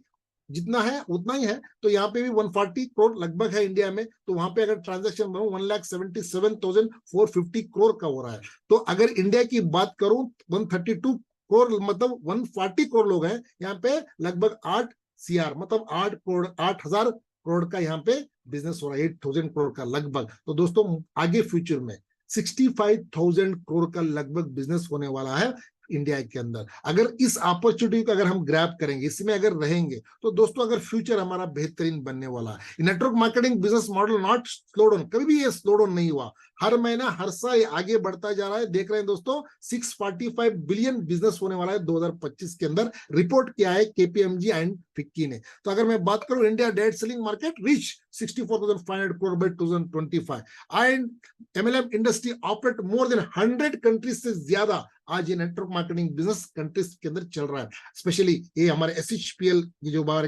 जितना है उतना ही है, तो यहाँ पे भी 140 करोड़ लगभग है इंडिया में। तो वहां पे अगर ट्रांजैक्शन 1,77,450 करोड़ का हो रहा है। तो अगर इंडिया की बात करूं 132 करोड़ मतलब 140 करोड़ लोग हैं यहाँ पे, लगभग 8 CR मतलब 8,000 करोड़ का यहाँ पे बिजनेस हो रहा है, 8,000 करोड़ का लगभग। तो दोस्तों आगे फ्यूचर में 65,000 करोड़ का लगभग बिजनेस होने वाला है इंडिया के अंदर। अगर इस अपॉर्चुनिटी को अगर हम ग्रैब करेंगे, इसमें अगर रहेंगे, तो दोस्तों अगर फ्यूचर हमारा बेहतरीन बनने वाला है। Network marketing business model not slow down, कभी भी ये स्लो डाउन नहीं हुआ, हर महीना हर साल आगे बढ़ता जा रहा है। देख रहे हैं दोस्तों 645 बिलियन बिजनेस होने वाला है 2025 के अंदर, रिपोर्ट किया है KPMG एंड फिक्की ने। तो अगर मैं बात करूं India direct selling market reach 64,500 crore by 2025 and MLM industry operate more than 100 countries से ज्यादा आज ये नेटवर्क मार्केटिंग बिजनेस कंट्रीज के अंदर चल रहा है। स्पेशली ये हमारे SHPL की जो बात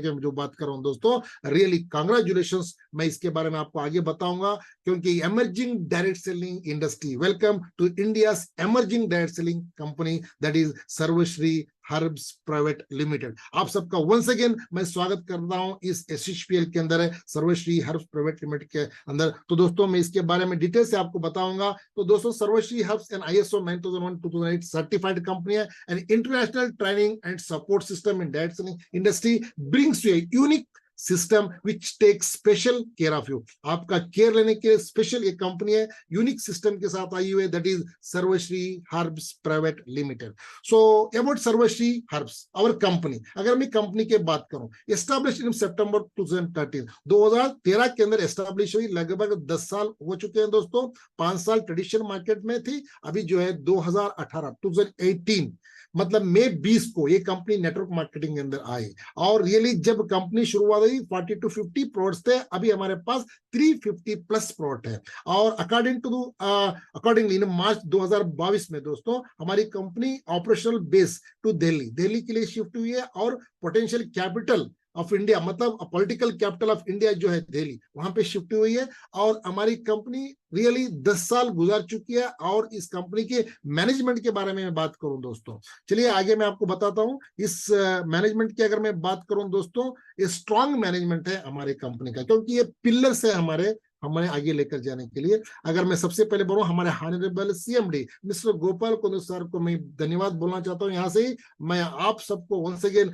कर रहा हूं दोस्तों, रियली कांग्रेचुलेशंस। मैं इसके बारे में आपको आगे बताऊंगा, क्योंकि emerging direct selling industry, welcome to India's emerging direct selling company that is Sarvashree herbs private limited. आप सबका वंस अगेन मैं स्वागत करता हूं इस SHPL के अंदर है, सर्वश्री हर्ब्स प्राइवेट लिमिटेड के अंदर। तो दोस्तों मैं इसके बारे में डिटेल से आपको बताऊंगा। तो दोस्तों Sarvashree Herbs and ISO 9001:2008 certified company है, and international training and support system in direct selling industry brings you a unique system which take special care of you. आपका केयर लेने के लिए स्पेशल एक कंपनी है, यूनिक सिस्टम के साथ आई हुई है, that is Sarvashree herbs private limited. So about Sarvashree herbs our company, अगर मैं कंपनी की बात करूं, एस्टैब्लिश इन सितंबर 2013 के अंदर एस्टैब्लिश हुई, लगभग 10 साल हो चुके हैं दोस्तों। 5 साल ट्रेडिशनल मार्केट में थी, अभी जो है 2018 मतलब मई 20 को ये कंपनी नेटवर्क मार्केटिंग के अंदर आई। और रियली जब कंपनी शुरुआत हुई 40 to 50 प्रोडक्ट्स थे, अभी हमारे पास 350 प्लस प्रोडक्ट है। और अकॉर्डिंगली इन मार्च 2022 में दोस्तों हमारी company operational base to Delhi के लिए शिफ्ट हुई है, और पोटेंशियल कैपिटल ऑफ इंडिया, मतलब पॉलिटिकल कैपिटल ऑफ इंडिया जो है दिल्ली, वहां पे शिफ्ट हुई है। और हमारी कंपनी रियली 10 साल गुजार चुकी है। और इस कंपनी के मैनेजमेंट के बारे में मैं बात करूं दोस्तों, चलिए आगे मैं आपको बताता हूं। इस मैनेजमेंट की अगर मैं बात करूं दोस्तों, ये स्ट्रांग मैनेजमेंट है हमारे कंपनी का, क्योंकि ये पिलर्स है हमारे हमें आगे लेकर जाने के लिए। अगर मैं सबसे पहले बोलूं, हमारे honourable CMD mister Gopal Kundu sir को मैं धन्यवाद बोलना चाहता हूं। यहाँ से ही मैं आप सबको वंस अगेन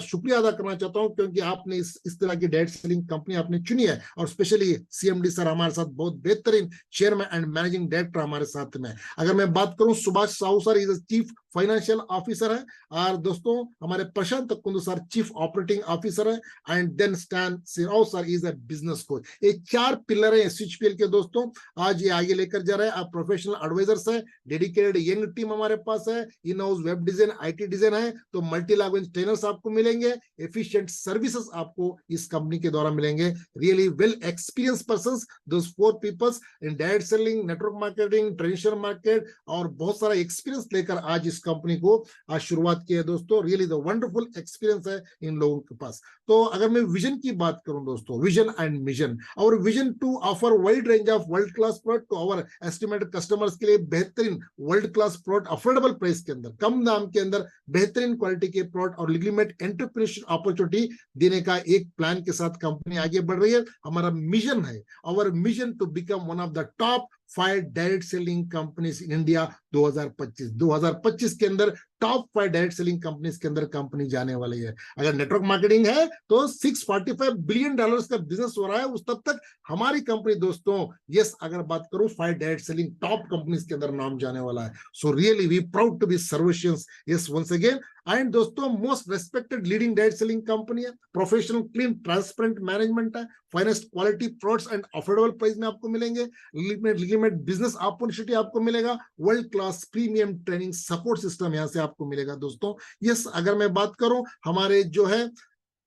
शुक्रिया अदा करना चाहता हूं, क्योंकि आपने इस तरह की डायरेक्ट सेलिंग कंपनी आपने चुनी है। और स्पेशली सीएमडी सर हमारे साथ बहुत बेहतरीन चेयरमैन एंड मैनेजिंग डायरेक्टर हमारे साथ में। अगर मैं बात करूं, Subhash Sahu sir is chief financial officer है। और दोस्तों हमारे Prashant Kundu sir chief operating officer है। And then Stan Sirav sir is a business coach. ये 4 पिलर है एसएचपीएल के दोस्तों। आज ये आगे लेकर जा रहे हैं। आप प्रोफेशनल एडवाइजर्स है, डेडिकेटेड यंग टीम हमारे पास है, in house web design IT design है, तो मल्टी लैंग्वेज ट्रेनर्स आपको मिलेंगे, एफिशिएंट सर्विसेज आपको इस कंपनी के द्वारा मिलेंगे, really well experience persons, those 4 peoples in direct selling, network marketing, traditional market, और बहुत सारा एक्सपीरियंस लेकर आज इस कंपनी को आज शुरुआत की है दोस्तों। रियली द वंडरफुल एक्सपीरियंस है इन लोगों के पास। तो अगर मैं विजन की बात करूं दोस्तों, विजन एंड मिशन, और vision to offer wide range of world class product to our estimated customers के लिए बेहतरीन world class product affordable price के अंदर, कम दाम के अंदर बेहतरीन क्वालिटी के प्रोडक्ट और लिग्निमेट एंटरप्रेन्योरशिप अपॉर्चुनिटी देने का एक प्लान के साथ कंपनी आगे बढ़ रही है। हमारा मिशन है, our mission to become one of the top 5 direct selling companies in India 2025 के अंदर टॉप 5 डायरेक्ट सेलिंग कंपनीज के अंदर कंपनी जाने वाली है। अगर नेटवर्क मार्केटिंग है तो $645 बिलियन का बिजनेस हो रहा है उस तब तक हमारी कंपनी दोस्तों, यस अगर बात करूं 5 डायरेक्ट सेलिंग टॉप कंपनीज के अंदर नाम जाने वाला है। So really we proud to be sarvicians, yes once again. And दोस्तों most respected leading direct selling company है, प्रोफेशनल क्लीन ट्रांसपेरेंट मैनेजमेंट है, finest quality products and affordable price में आपको मिलेंगे, लिमिट बिजनेस अपॉर्चुनिटी आपको मिलेगा, world class premium training support system यहां से आपको मिलेगा दोस्तों। यस अगर मैं बात करूं हमारे जो है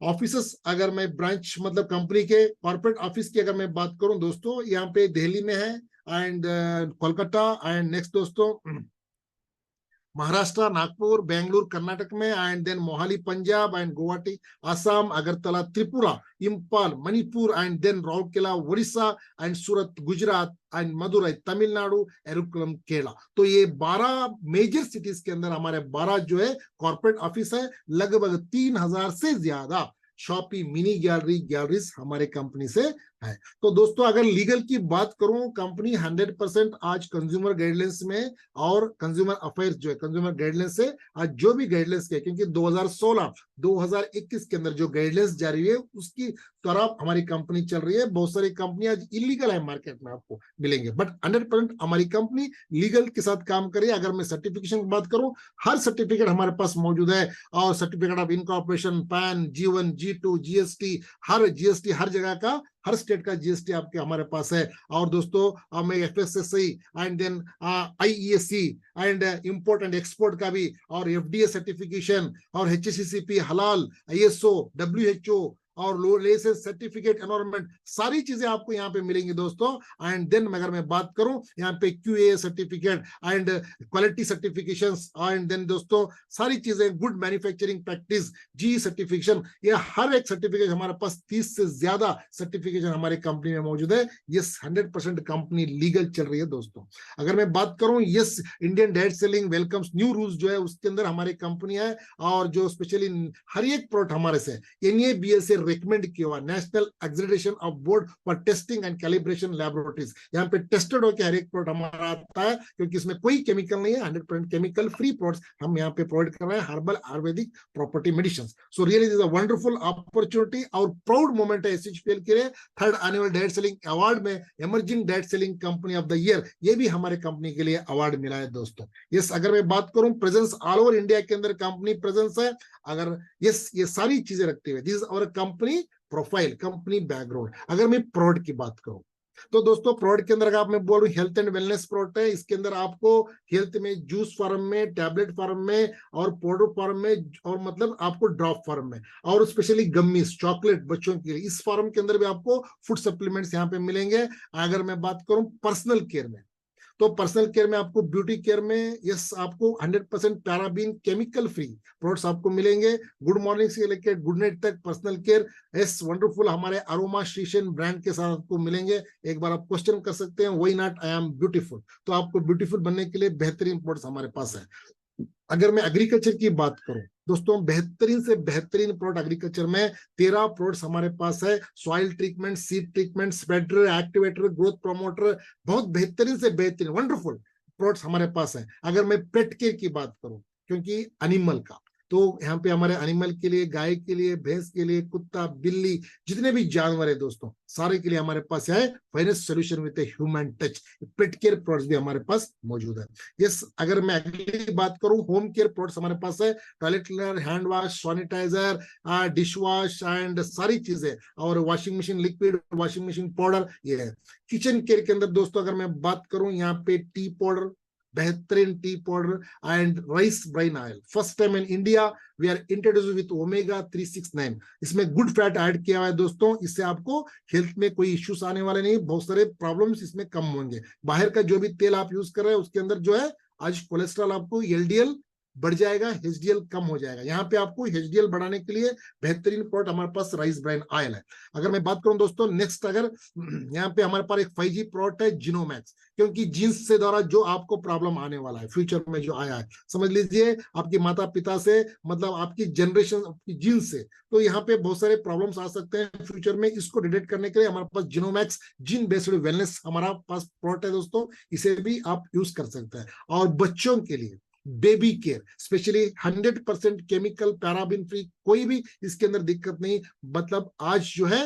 ऑफिसेस, अगर मैं ब्रांच मतलब कंपनी के कॉर्पोरेट ऑफिस की अगर मैं बात करूं दोस्तों, यहाँ पे दिल्ली में है एंड कोलकाता एंड नेक्स्ट दोस्तों महाराष्ट्र, नागपुर, बेंगलुरु कर्नाटक में, and then Mohali Punjab and Guwahati Assam, Agartala Tripura, Imphal Manipur, and then Rourkela Orissa, and Surat Gujarat, and Madurai Tamil Nadu, Ernakulam Kerala. तो ये 12 मेजर सिटीज के अंदर हमारे 12 जो है कॉर्पोरेट ऑफिस है, लगभग 3000 से ज्यादा शॉपी मिनी गैलरीज हमारे कंपनी से है। तो दोस्तों अगर लीगल की बात करूं, कंपनी 100% आज कंज्यूमर गाइडलाइंस में और कंज्यूमर अफेयर्स जो है कंज्यूमर गाइडलाइंस से आज जो भी गाइडलाइंस के, क्योंकि 2016-2021 के अंदर जो गाइडलाइंस जारी है उसकी तरफ हमारी कंपनी चल रही है। बहुत सारी कंपनी आज इलीगल है मार्केट में आपको मिलेंगे, बट 100% हमारी कंपनी लीगल के साथ काम करे। अगर मैं सर्टिफिकेशन की बात करूं, हर सर्टिफिकेट हमारे पास मौजूद है, और certificate of incorporation, PAN, G1, G2, GST, हर जगह का, हर स्टेट का जीएसटी आपके हमारे पास है। और दोस्तों मैं FSSI and then IESC and import and export का भी, और एफडीए सर्टिफिकेशन, और एचएससीसीपी, हलाल, आईएसओ, डब्ल्यूएचओ और लो लाइसेंस सर्टिफिकेट, एनवायरमेंट, सारी चीजें आपको यहाँ पे मिलेंगी दोस्तों। एंड देन अगर मैं बात करूं यहाँ पे QA certificate and quality certifications, and then दोस्तों सारी चीजें, good manufacturing practice, G certification, ये हर एक सर्टिफिकेट हमारे पास 30 से ज्यादा सर्टिफिकेशन हमारी कंपनी में मौजूद है। ये 100% कंपनी लीगल चल रही है दोस्तों। अगर मैं बात करूं, yes Indian direct selling welcomes new rules जो है उसके अंदर हमारी कंपनी है, और जो स्पेशली हर एक प्रोडक्ट हमारे से एनएबीएल से रिकमेंड किया हुआ national accreditation of board for testing and calibration laboratories, यहाँ पे टेस्टेड होकर हर एक प्रोडक्ट हमारा आता है, क्योंकि इसमें कोई केमिकल नहीं है, 100% केमिकल फ्री प्रोडक्ट्स हम यहाँ पे प्रोवाइड कर रहे हैं, herbal Ayurvedic property medicine. So really this is a wonderful opportunity और प्राउड मोमेंट है एसएचपीएल के लिए। 3rd annual direct selling award में emerging direct selling company of the year, ये भी हमारे कंपनी के लिए अवार्ड मिला है दोस्तों। यस अगर मैं बात करूं, प्रेजेंस ऑल ओवर इंडिया के अंदर कंपनी प्रेजेंस है। अगर यस ये सारी चीजें रखते हुए, this is our company profile, company background. अगर मैं प्रोडक्ट की बात करूं तो दोस्तों प्रोडक्ट के अंदर अगर मैं बोलूं, हेल्थ एंड वेलनेस प्रोडक्ट है। इसके अंदर आपको हेल्थ में जूस फॉर्म में, टैबलेट फॉर्म में, और पाउडर फॉर्म में, और मतलब आपको ड्रॉप फॉर्म में, और स्पेशली गम्मीज चॉकलेट बच्चों के लिए, इस फॉर्म के अंदर भी आपको फूड सप्लीमेंट्स यहाँ पे मिलेंगे। अगर मैं बात करूं पर्सनल केयर में, तो पर्सनल केयर में आपको, ब्यूटी केयर में यस आपको 100% पैराबीन केमिकल फ्री प्रोडक्ट्स आपको मिलेंगे। गुड मॉर्निंग से लेकर गुड नाइट तक पर्सनल केयर यस वंडरफुल हमारे अरोमा स्टेशन ब्रांड के साथ आपको मिलेंगे। एक बार आप क्वेश्चन कर सकते हैं why not I am beautiful, तो आपको ब्यूटीफुल बनने के लिए बेहतरीन प्रोडक्ट्स हमारे पास है। अगर मैं एग्रीकल्चर की बात करूं दोस्तों, बेहतरीन से बेहतरीन प्रोडक्ट एग्रीकल्चर में 13 प्रोडक्ट्स हमारे पास है। Soil treatment, seed treatment, spreader, activator, growth promoter, बहुत बेहतरीन से बेहतरीन वंडरफुल प्रोडक्ट्स हमारे पास है। अगर मैं पेट केयर की बात करूं, क्योंकि एनिमल का, तो यहाँ पे हमारे एनिमल के लिए, गाय के लिए, भैंस के लिए, कुत्ता, बिल्ली, जितने भी जानवर है दोस्तों, सारे के लिए हमारे पास है finest solution with human touch. Pet care products भी हमारे पास मौजूद है। यस, अगर मैं अगली बात करूं, होम केयर प्रोडक्ट्स हमारे पास है। Toilet cleaner, hand wash, sanitiser, dish wash and सारी चीजें, और washing machine liquid, washing machine powder, ये है। किचन केयर के अंदर दोस्तों अगर मैं बात करूं, यहाँ पे टी पाउडर, बेहतरीन tea powder and rice bran oil, first time in India we are introduce with omega 369। इसमें गुड फैट ऐड किया हुआ है दोस्तों, इससे आपको हेल्थ में कोई इश्यूज आने वाले नहीं, बहुत सारे प्रॉब्लम्स इसमें कम होंगे। बाहर का जो भी तेल आप यूज कर रहे हैं उसके अंदर जो है आज कोलेस्ट्रॉल, आपको एलडीएल बढ़ जाएगा, एचडीएल कम हो जाएगा। यहाँ पे आपको एचडीएल बढ़ाने के लिए बेहतरीन प्रोडक्ट हमारे पास राइस ब्राइन ऑयल है। अगर मैं बात करूं दोस्तों नेक्स्ट, अगर यहाँ पे हमारे पास एक 5G प्रोडक्ट है जिनोमैक्स, क्योंकि जीन्स से द्वारा जो आपको प्रॉब्लम आने वाला है फ्यूचर में, जो आया है, समझ लीजिए आपके माता पिता से, मतलब आपकी जनरेशन, आपकी जीन्स से, तो यहाँ पे बहुत सारे प्रॉब्लम्स आ सकते हैं फ्यूचर में। इसको डिटेक्ट करने के लिए हमारे पास जिनोमैक्स जीन बेस्ड वेलनेस हमारा पास प्रोडक्ट है दोस्तों, इसे भी आप यूज कर सकते हैं। और बच्चों के लिए baby care specially 100% chemical paraben free, कोई भी इसके अंदर दिक्कत नहीं। मतलब आज जो है,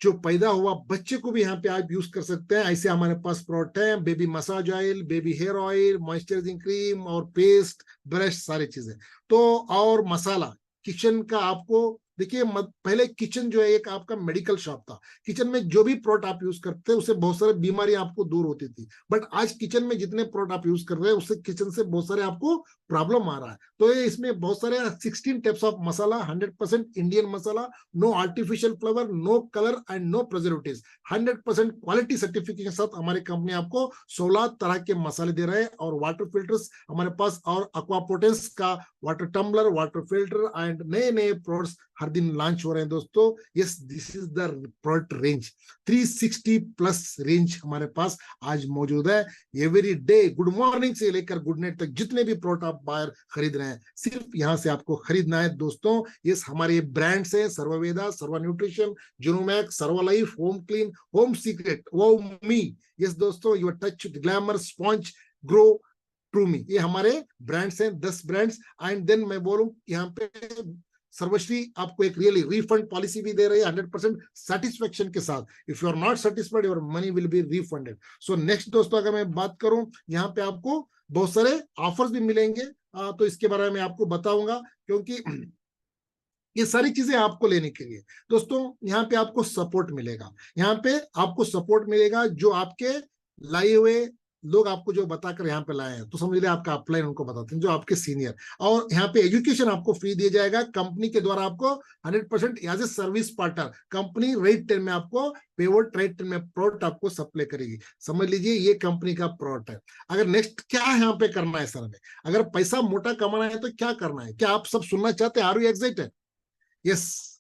जो पैदा हुआ बच्चे को भी यहाँ पे आप यूज कर सकते हैं, ऐसे हमारे पास प्रोडक्ट है। Baby massage oil, baby hair oil, moisturising cream और पेस्ट, ब्रश, सारी चीजें। तो और मसाला किचन का, आपको देखिए पहले किचन जो है एक आपका मेडिकल शॉप था। किचन में जो भी प्रोडक्ट आप यूज करते हैं उससे बहुत सारी बीमारियां आपको दूर होती थी, बट आज किचन में जितने प्रोडक्ट आप यूज कर रहे हैं उससे किचन से बहुत सारे आपको प्रॉब्लम आ रहा है। तो ये इसमें बहुत सारे 16 types of masala, 100% Indian masala, no artificial flavour, no colour and no preservatives, 100% quality certification के साथ हमारी कंपनी आपको 16 तरह के मसाले दे रहे हैं। और वाटर फिल्टर्स हमारे पास, और एक्वापोर्टेंस का water tumbler, water filter and नए नए प्रोडक्ट्स हर दिन लॉन्च हो रहे हैं दोस्तों। Yes, this is the product range, 360 plus range हमारे पास आज मौजूद है। एवरी डे गुड मॉर्निंग से लेकर गुड नाइट तक जितने भी प्रोडक्ट आप बाहर खरीद रहे हैं, सिर्फ यहां से आपको खरीदना है दोस्तों। यस, हमारे ब्रांड्स है सर्ववेदा, सर्वा nutrition, Genomax, Sarva life, home clean, home secret, वो मी। यस दोस्तों, your touch glamour, sponge, grow, true me, ये हमारे ब्रांड्स हैं, 10 ब्रांड्स। एंड देन मैं बोलूं यहाँ पे सर्वश्री आपको एक रियली रिफंड पॉलिसी भी दे रही है 100% सेटिस्फेक्शन के साथ। If you are not satisfied, your money will be refunded. So next दोस्तों, अगर मैं बात करूं, यहाँ पे आपको बहुत सारे ऑफर्स भी मिलेंगे, तो इसके बारे में आपको बताऊंगा, क्योंकि ये सारी चीजें आपको लेने के लिए दोस्तों यहाँ पे आपको सपोर्ट मिलेगा। यहाँ पे आपको सपोर्ट मिलेगा, जो आपके लाए हुए लोग आपको जो बताकर यहाँ पे लाए हैं, तो समझ लीजिए आपका अपलाइन उनको बताते हैं, जो आपके सीनियर। और यहाँ पे एजुकेशन आपको फ्री दिया जाएगा कंपनी के द्वारा, आपको 100% as a service partner company rate 10 में आपको पेवर्ट रेट 10 में प्रोडक्ट आपको सप्लाई करेगी। समझ लीजिए ये कंपनी का प्रोडक्ट है। अगर नेक्स्ट क्या यहाँ पे करना है सर हमें, अगर पैसा मोटा कमाना है तो क्या करना है, क्या आप सब सुनना चाहते हैं? Are you excited? Yes,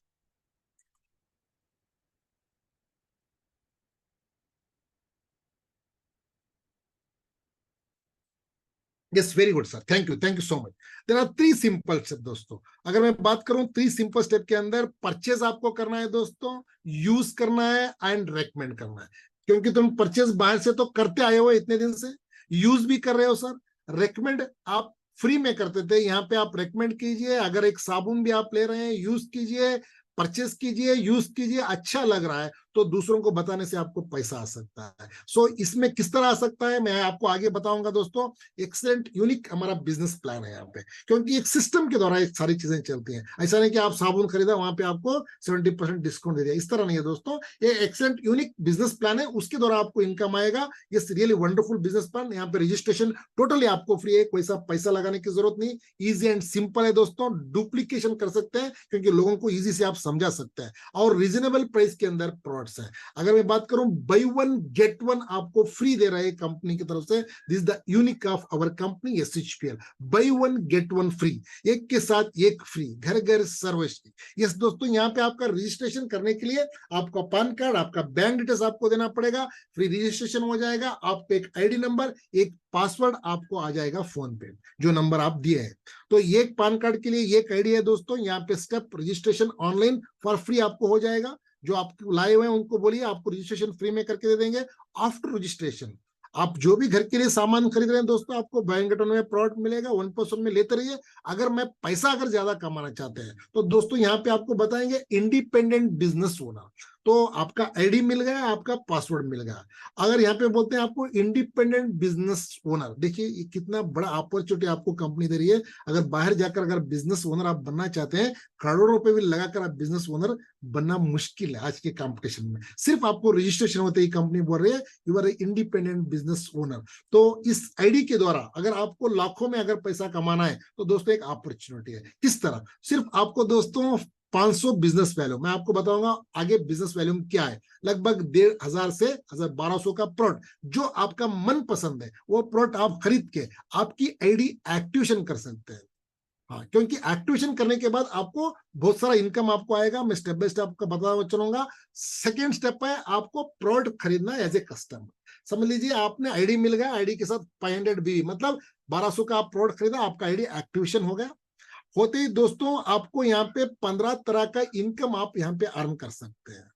yes, very good sir, thank you so much. There are 3 simple step दोस्तों। अगर मैं बात करूं 3 सिंपल स्टेप के अंदर, परचेज आपको करना है दोस्तों, यूज करना है एंड रेकमेंड करना है। क्योंकि तुम परचेज बाहर से तो करते आए हो इतने दिन से, यूज भी कर रहे हो सर, रेकमेंड आप फ्री में करते थे, यहाँ पे आप रेकमेंड कीजिए। अगर एक साबुन भी आप ले रहे हैं, यूज कीजिए, परचेस कीजिए, यूज कीजिए, अच्छा लग रहा है तो दूसरों को बताने से आपको पैसा आ सकता है। सो इसमें किस तरह आ सकता है मैं आपको आगे बताऊंगा दोस्तों। एक्सेलेंट यूनिक हमारा बिजनेस प्लान है यहाँ पे, क्योंकि एक सिस्टम के द्वारा एक सारी चीजें चलती हैं। ऐसा नहीं कि आप साबुन खरीदा वहां पे आपको 70% डिस्काउंट दे दिया, इस तरह नहीं है दोस्तों। ये एक्सेलेंट यूनिक बिजनेस प्लान है, उसके द्वारा आपको इनकम आएगा। ये रियली वंडरफुल बिजनेस प्लान। यहाँ पे रजिस्ट्रेशन टोटली आपको फ्री है, कोई सा पैसा लगाने की जरूरत नहीं, इजी एंड सिंपल है दोस्तों। डुप्लीकेशन कर सकते हैं, क्योंकि लोगों को इजी से आप समझा सकते हैं, और रीजनेबल प्राइस के अंदर प्रोडक्ट्स है। अगर मैं बात करूं, बाई वन गेट वन आपको फ्री दे रहे हैं कंपनी की तरफ से। This the unique of our company SHPL, buy one get one free, एक के साथ एक फ्री, घर घर सर्विस। यस दोस्तों, यहाँ पे आपका रजिस्ट्रेशन करने के लिए आपका पैन कार्ड, आपका बैंक डिटेल्स आपको देना पड़ेगा, फ्री रजिस्ट्रेशन हो जाएगा। आप पे एक आईडी नंबर, एक पासवर्ड आपको आ जाएगा फोन पे, जो नंबर आप दिए हैं। तो ये पैन कार्ड के लिए एक आईडी है दोस्तों। यहाँ पे step registration online for free आपको हो जाएगा। जो आप लाए हुए हैं उनको बोलिए आपको रजिस्ट्रेशन फ्री में करके दे देंगे। आफ्टर रजिस्ट्रेशन आप जो भी घर के लिए सामान खरीद रहे हैं दोस्तों, आपको बैंगटन में प्रोडक्ट मिलेगा, 1% में लेते रहिए। अगर मैं पैसा अगर ज्यादा कमाना चाहते हैं तो दोस्तों यहाँ पे आपको बताएंगे इंडिपेंडेंट बिजनेस ओनर, तो आपका आईडी मिल गया, आपका पासवर्ड मिल गया। अगर यहाँ पे बोलते हैं आपको इंडिपेंडेंट बिजनेस ओनर, देखिए ये कितना बड़ा अपॉर्चुनिटी आपको कंपनी दे रही है। अगर बाहर जाकर अगर बिजनेस ओनर आप बनना चाहते हैं, करोड़ों रुपए भी लगाकर आप बिजनेस ओनर बनना मुश्किल है आज के कंपटीशन में। सिर्फ आपको रजिस्ट्रेशन होते ही कंपनी बोल रही है you are independent business owner. तो इस आईडी के द्वारा अगर आपको लाखों में अगर पैसा कमाना है तो दोस्तों एक अपॉर्चुनिटी है। किस तरह? सिर्फ आपको दोस्तों 500 बिजनेस वैल्यू, मैं आपको बताऊंगा आगे बिजनेस वैल्यू क्या है। लगभग 1500 से 1200 का प्रोडक्ट जो आपका मन पसंद है वो प्रोडक्ट आप खरीद के आपकी आईडी एक्टिवेशन कर सकते हैं। हाँ, क्योंकि एक्टिवेशन करने के बाद आपको बहुत सारा इनकम आपको आएगा। मैं स्टेप बाय स्टेप आपको बता चलूंगा। सेकेंड स्टेप है आपको प्रोडक्ट खरीदना एज ए कस्टमर। समझ लीजिए आपने आईडी मिल गया, आईडी के साथ 500 BV मतलब 1200 का आप प्रोडक्ट खरीदा, आपका आईडी एक्टिवेशन हो गया। होते ही दोस्तों आपको यहाँ पे 15 तरह का इनकम आप यहाँ पे अर्न कर सकते हैं।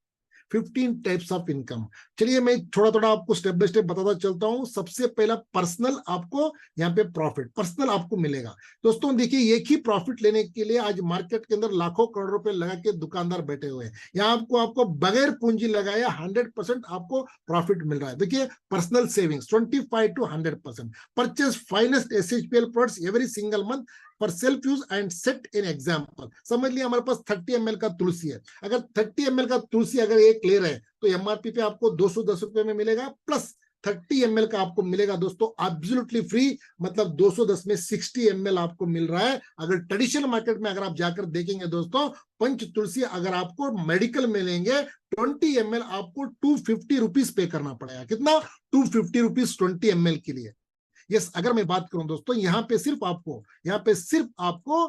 15 टाइप्स ऑफ इनकम। चलिए मैं थोड़ा थोड़ा आपको स्टेप बाय स्टेप बताता चलता हूं। सबसे पहला पर्सनल, आपको यहाँ पे प्रॉफिट पर्सनल आपको मिलेगा। दोस्तों देखिए, एक ही प्रॉफिट लेने के लिए आज मार्केट के अंदर लाखों करोड़ रुपए लगा के दुकानदार बैठे हुए हैं। यहाँ आपको बगैर पूंजी लगाया 100% आपको प्रॉफिट मिल रहा है। देखिए, personal savings 25 to 100%, purchase finest SHPL products every single month for self use and set in example. समझ लिया हमारे पास 30 ml का तुलसी है। अगर 30 ml का तुलसी अगर एक ले रहे हैं तो MRP पे आपको 210 रुपए में मिलेगा, प्लस 30 ml का आपको मिलेगा दोस्तों एब्सोल्युटली फ्री। मतलब 210 में 60 ml आपको मिल रहा है। अगर ट्रेडिशनल मार्केट में अगर आप जाकर देखेंगे दोस्तों, पंच तुलसी अगर आपको मेडिकल में लेंगे 20 ml आपको 250 रुपीज पे करना पड़ेगा। कितना? 250 रुपीज 20 ml के लिए। यस, अगर मैं बात करूं दोस्तों, यहाँ पे सिर्फ आपको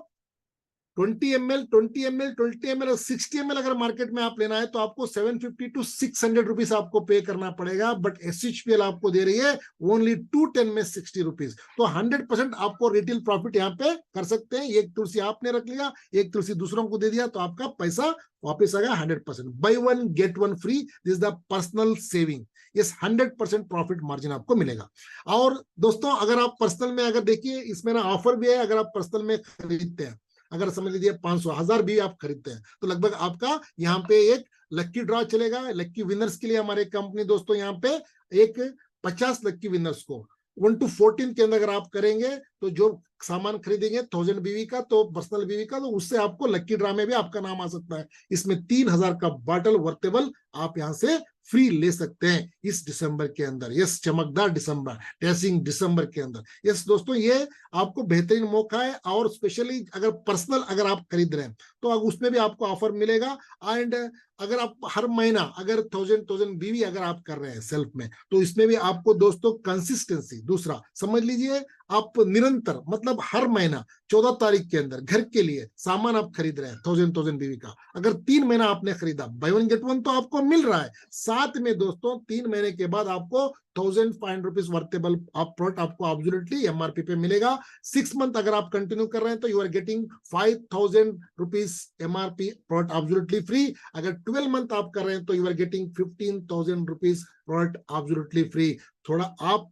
20 ml, 20 ml, 20 ml और 60 ml अगर मार्केट में आप लेना है तो आपको 750 to 600 रुपीज आपको पे करना पड़ेगा। बट SHPL आपको दे रही है ओनली 210 में 60 रुपीज। तो 100% आपको रिटेल प्रॉफिट यहाँ पे कर सकते हैं। एक तुलसी आपने रख लिया, एक तुलसी दूसरों को दे दिया, तो आपका पैसा वापस आ गया 100%। By one get one free, this the personal saving. Yes, 100% profit margin आपको मिलेगा। और दोस्तों अगर आप पर्सनल में अगर देखिए, इसमें ना ऑफर भी है। अगर आप पर्सनल में खरीदते हैं, अगर समझ लीजिए 500 1000 भी आप खरीदते हैं, तो लगभग आपका यहाँ पे एक लक्की ड्रॉ चलेगा। लक्की विनर्स के लिए हमारे कंपनी दोस्तों यहाँ पे एक 50 लक्की विनर्स को 1 to 14 के अंदर अगर आप करेंगे तो जो सामान खरीदेंगे 1000 BV का, तो पर्सनल BV का, तो उससे आपको लक्की ड्रा में भी आपका नाम आ सकता है। इसमें 3000 का बॉटल वर्तेबल आप यहाँ से फ्री ले सकते हैं इस दिसंबर के अंदर। यस, चमकदार दिसंबर, डैशिंग दिसंबर के अंदर। यस दोस्तों, ये आपको बेहतरीन मौका है। और स्पेशली अगर पर्सनल अगर आप खरीद रहे हैं तो उसमें भी आपको ऑफर मिलेगा। एंड अगर आप हर महीना अगर 1000 BV अगर आप कर रहे हैं सेल्फ में, तो इसमें भी आपको दोस्तों कंसिस्टेंसी, दूसरा समझ लीजिए आप निरंतर, मतलब हर महीना 14 तारीख के अंदर घर के लिए सामान आप खरीद रहे हैं 1000 BV का, अगर 3 महीना आपने खरीदा, बाय वन गेट वन तो आपको मिल रहा है। साथ में दोस्तों 3 महीने के बाद आपको 1500 रुपीज वर्तेबल आप प्रोडक्ट आपको एब्सोल्युटली MRP पे मिलेगा। 6 मंथ अगर आप कंटिन्यू कर रहे हैं तो you are getting 5000 rupees MRP product absolutely free. अगर 12 मंथ आप कर रहे हैं तो you are getting 15000 rupees product absolutely free. थोड़ा आप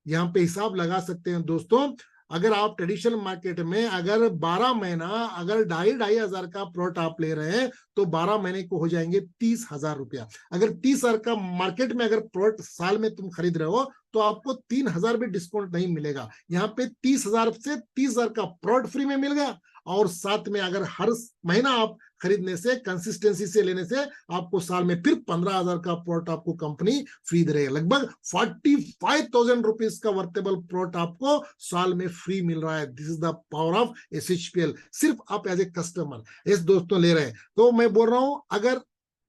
यहाँ पे हिसाब लगा सकते हैं दोस्तों। अगर आप ट्रेडिशनल मार्केट में अगर 12 महीना अगर 2500 का प्लॉट आप ले रहे हैं तो 12 महीने को हो जाएंगे 30,000 रुपया। अगर 30,000 का मार्केट में अगर प्लॉट साल में तुम खरीद रहे हो तो आपको 3,000 भी डिस्काउंट नहीं मिलेगा। यहाँ पे 30,000 से 30,000 का प्लॉट फ्री में मिल गया और साथ में अगर हर महीना आप खरीदने से, कंसिस्टेंसी से लेने से आपको साल में फिर 15,000 का प्रोडक्ट आपको कंपनी फ्री दे रही है। लगभग 45,000 रुपीज का वर्तेबल प्रोडक्ट आपको साल में फ्री मिल रहा है। This is the power of SHPL। सिर्फ आप एज ए कस्टमर इस दोस्तों ले रहे हैं। तो मैं बोल रहा हूं अगर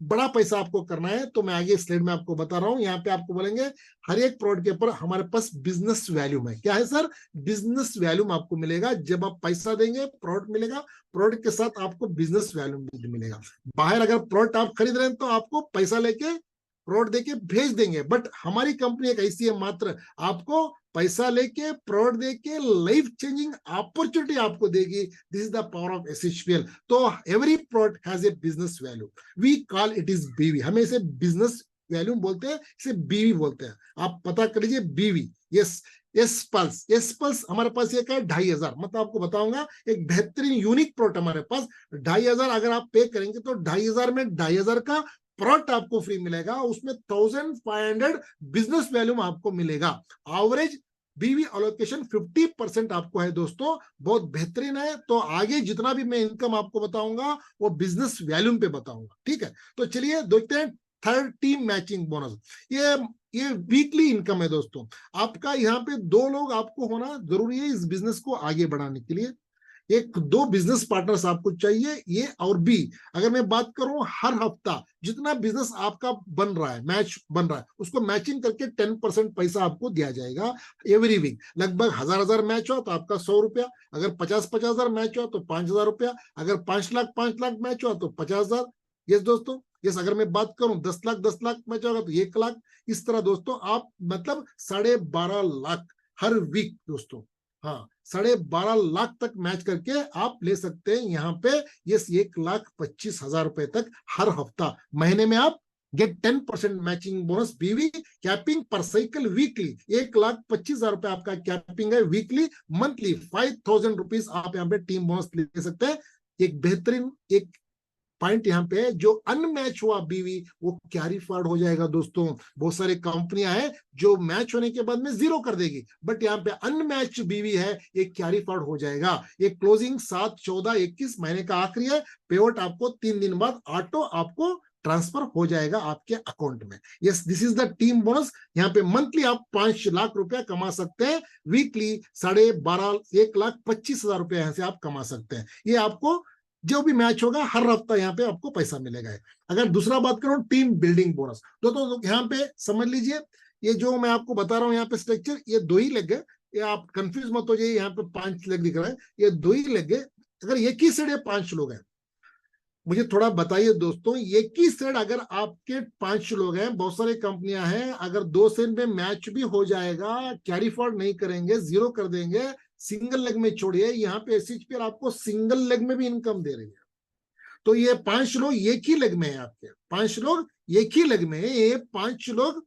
बड़ा पैसा आपको करना है तो मैं आगे स्लाइड में आपको बता रहा हूं। यहाँ पे आपको बोलेंगे हर एक प्रोडक्ट के ऊपर हमारे पास बिजनेस वैल्यूम है। क्या है सर? बिजनेस वैल्यूम आपको मिलेगा जब आप पैसा देंगे, प्रोडक्ट मिलेगा, प्रोडक्ट के साथ आपको बिजनेस वैल्यूम भी मिलेगा। बाहर अगर प्रोडक्ट आप खरीद रहे हैं तो आपको पैसा लेके प्रोडक्ट देके भेज देंगे, बट हमारी कंपनी एक ऐसी है मात्र आपको पैसा लेके प्रोडक्ट देके लाइफ चेंजिंग अपॉर्चुनिटी आपको देगी। This is the power of SHPL। तो every product has a business value, we call it is BV। हमें इसे बिजनेस वैल्यू बोलते हैं, इसे BV बोलते हैं। आप पता कर लीजिए BV। यस, एस पल्स हमारे पास ये है 2,500। मतलब आपको बताऊंगा एक बेहतरीन यूनिक प्रोडक्ट हमारे पास 2,500। अगर आप पे करेंगे तो 2,500 में 2,500 का प्रोडक्ट आपको फ्री मिलेगा, उसमें 1,500 बिजनेस वैल्यूम आपको मिलेगा। एवरेज BV अलोकेशन 50% आपको है दोस्तों, बहुत बेहतरीन है। तो आगे जितना भी मैं इनकम आपको बताऊंगा वो बिजनेस वैल्यूम पे बताऊंगा, ठीक है। तो चलिए देखते हैं थर्ड टीम मैचिंग बोनस। ये वीकली इनकम है दोस्तों। आपका यहाँ पे 2 लोग आपको होना जरूरी है इस बिजनेस को आगे बढ़ाने के लिए। एक 2 बिजनेस पार्टनर्स आपको चाहिए, ये और बी। अगर मैं बात करूं हर हफ्ता जितना बिजनेस आपका बन रहा है, मैच बन रहा है, उसको मैचिंग करके 10% पैसा आपको दिया जाएगा एवरी वीक। लगभग 1,000 मैच हो तो आपका 100 रुपया, अगर 50,000 मैच हो तो 5,000 रुपया, अगर 5 लाख मैच हो तो 50,000। यस दोस्तों, यस। अगर मैं बात करूं 10 लाख मैच होगा तो 1 लाख। इस तरह दोस्तों आप मतलब 12.5 लाख हर वीक दोस्तों। हाँ, 12.5 लाख तक मैच करके आप ले सकते हैं यहाँ पे। यस, 1,25,000 रुपए तक हर हफ्ता। महीने में आप get 10% matching bonus BV। Capping पर साइकिल वीकली 1,25,000 रुपए आपका कैपिंग है वीकली। मंथली 5,000 रुपीज आप यहाँ पे टीम बोनस ले सकते हैं। एक बेहतरीन एक पॉइंट यहाँ पे है, जो अनमैच हुआ BV वो कैरी फॉरवर्ड हो जाएगा दोस्तों। बहुत सारी कंपनियां हैं जो मैच होने के बाद में 0 कर देगी, बट यहाँ पे अनमैच BV है, ये कैरी फॉरवर्ड हो जाएगा। ये क्लोजिंग 7, 14, 21 महीने का आखिरी है। पेआउट आपको 3 दिन बाद ऑटो आपको ट्रांसफर हो जाएगा आपके अकाउंट में। Yes, this is the team bonus. यहाँ पे मंथली आप 5 लाख रुपया कमा सकते हैं, वीकली 1,25,000 रुपया यहाँ से आप कमा सकते हैं। ये आपको जो भी मैच होगा हर हफ्ता यहाँ पे आपको पैसा मिलेगा। अगर दूसरा बात करूं टीम बिल्डिंग बोनस, तो यहाँ पे समझ लीजिए ये जो मैं आपको बता रहा हूँ यहाँ पे स्ट्रक्चर, ये 2 ही लेग है। ये आप कंफ्यूज मत हो जाइए, यहाँ पे 5 लेग दिख रहा है, ये 2 ही लेग है। अगर एक ही साइड 5 लोग हैं, मुझे थोड़ा बताइए दोस्तों, एक ही साइड अगर आपके 5 लोग हैं, बहुत सारी कंपनियां हैं, अगर 2 साइड में मैच भी हो जाएगा, कैरी फॉरवर्ड नहीं करेंगे, 0 कर देंगे, सिंगल लेग में छोड़िए, यहाँ पे SHPL आपको सिंगल लेग में भी इनकम दे रही है। तो ये 5 लोग एक ही लेग में है, आपके 5 लोग एक ही लेग में है। ये 5 लोग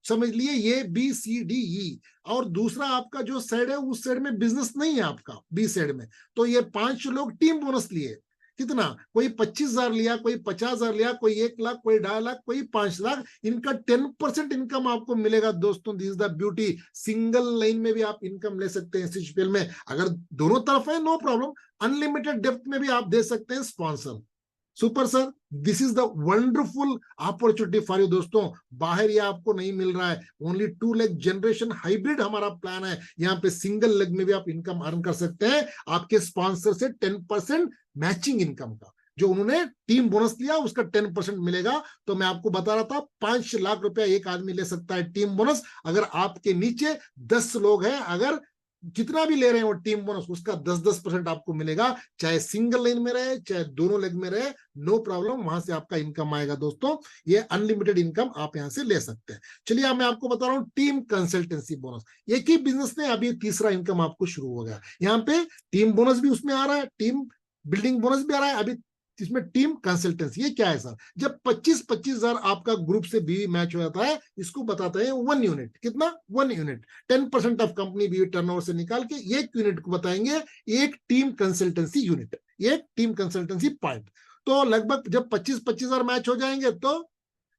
समझ लिए, ये BCDE। और दूसरा आपका जो साइड है उस साइड में बिजनेस नहीं है आपका, B साइड में। तो ये 5 लोग टीम बोनस लिए। कितना? कोई 25,000 लिया, कोई 50,000 लिया, कोई 1 लाख, कोई 2.5 लाख, कोई 5 लाख। इनका 10% इनकम आपको मिलेगा दोस्तों। This is the beauty. Single line में भी आप इनकम ले सकते हैं SHPL में। अगर दोनों तरफ है नो प्रॉब्लम, अनलिमिटेड डेप्थ में भी आप दे सकते हैं sponsor. Super sir, this is the wonderful opportunity for you दोस्तों। बाहर ये आपको नहीं मिल रहा है। ओनली 2 लेग जनरेशन हाइब्रिड हमारा प्लान है। यहाँ पे सिंगल लेग में भी आप इनकम अर्न कर सकते हैं आपके स्पॉन्सर से 10% मैचिंग इनकम का। जो उन्होंने टीम बोनस लिया उसका 10% मिलेगा। तो मैं आपको बता रहा था 5 लाख रुपया एक आदमी ले सकता है टीम बोनस। अगर आपके नीचे 10 लोग हैं, अगर जितना भी ले रहे हैं वो टीम बोनस, उसका 10% आपको मिलेगा, चाहे सिंगल लाइन में रहे चाहे दोनों लेग में रहे, नो प्रॉब्लम, वहां से आपका इनकम आएगा दोस्तों। ये अनलिमिटेड इनकम आप यहां से ले सकते हैं। चलिए मैं आपको बता रहा हूं टीम कंसल्टेंसी बोनस। एक ही बिजनेस में अभी तीसरा इनकम आपको शुरू हो गया। यहाँ पे टीम बोनस भी उसमें आ रहा है, टीम बिल्डिंग बोनस भी आ रहा है, अभी इसमें टीम कंसल्टेंसी। ये क्या है सर? जब 25,000 आपका ग्रुप से BV मैच हो जाता है, इसको बताते हैं 1 यूनिट। कितना? 1 unit. 10% of company BV turnover से निकाल के 1 यूनिट को बताएंगे एक टीम कंसल्टेंसी यूनिट, एक टीम कंसल्टेंसी पॉइंट। तो लगभग जब 25,000 मैच हो जाएंगे तो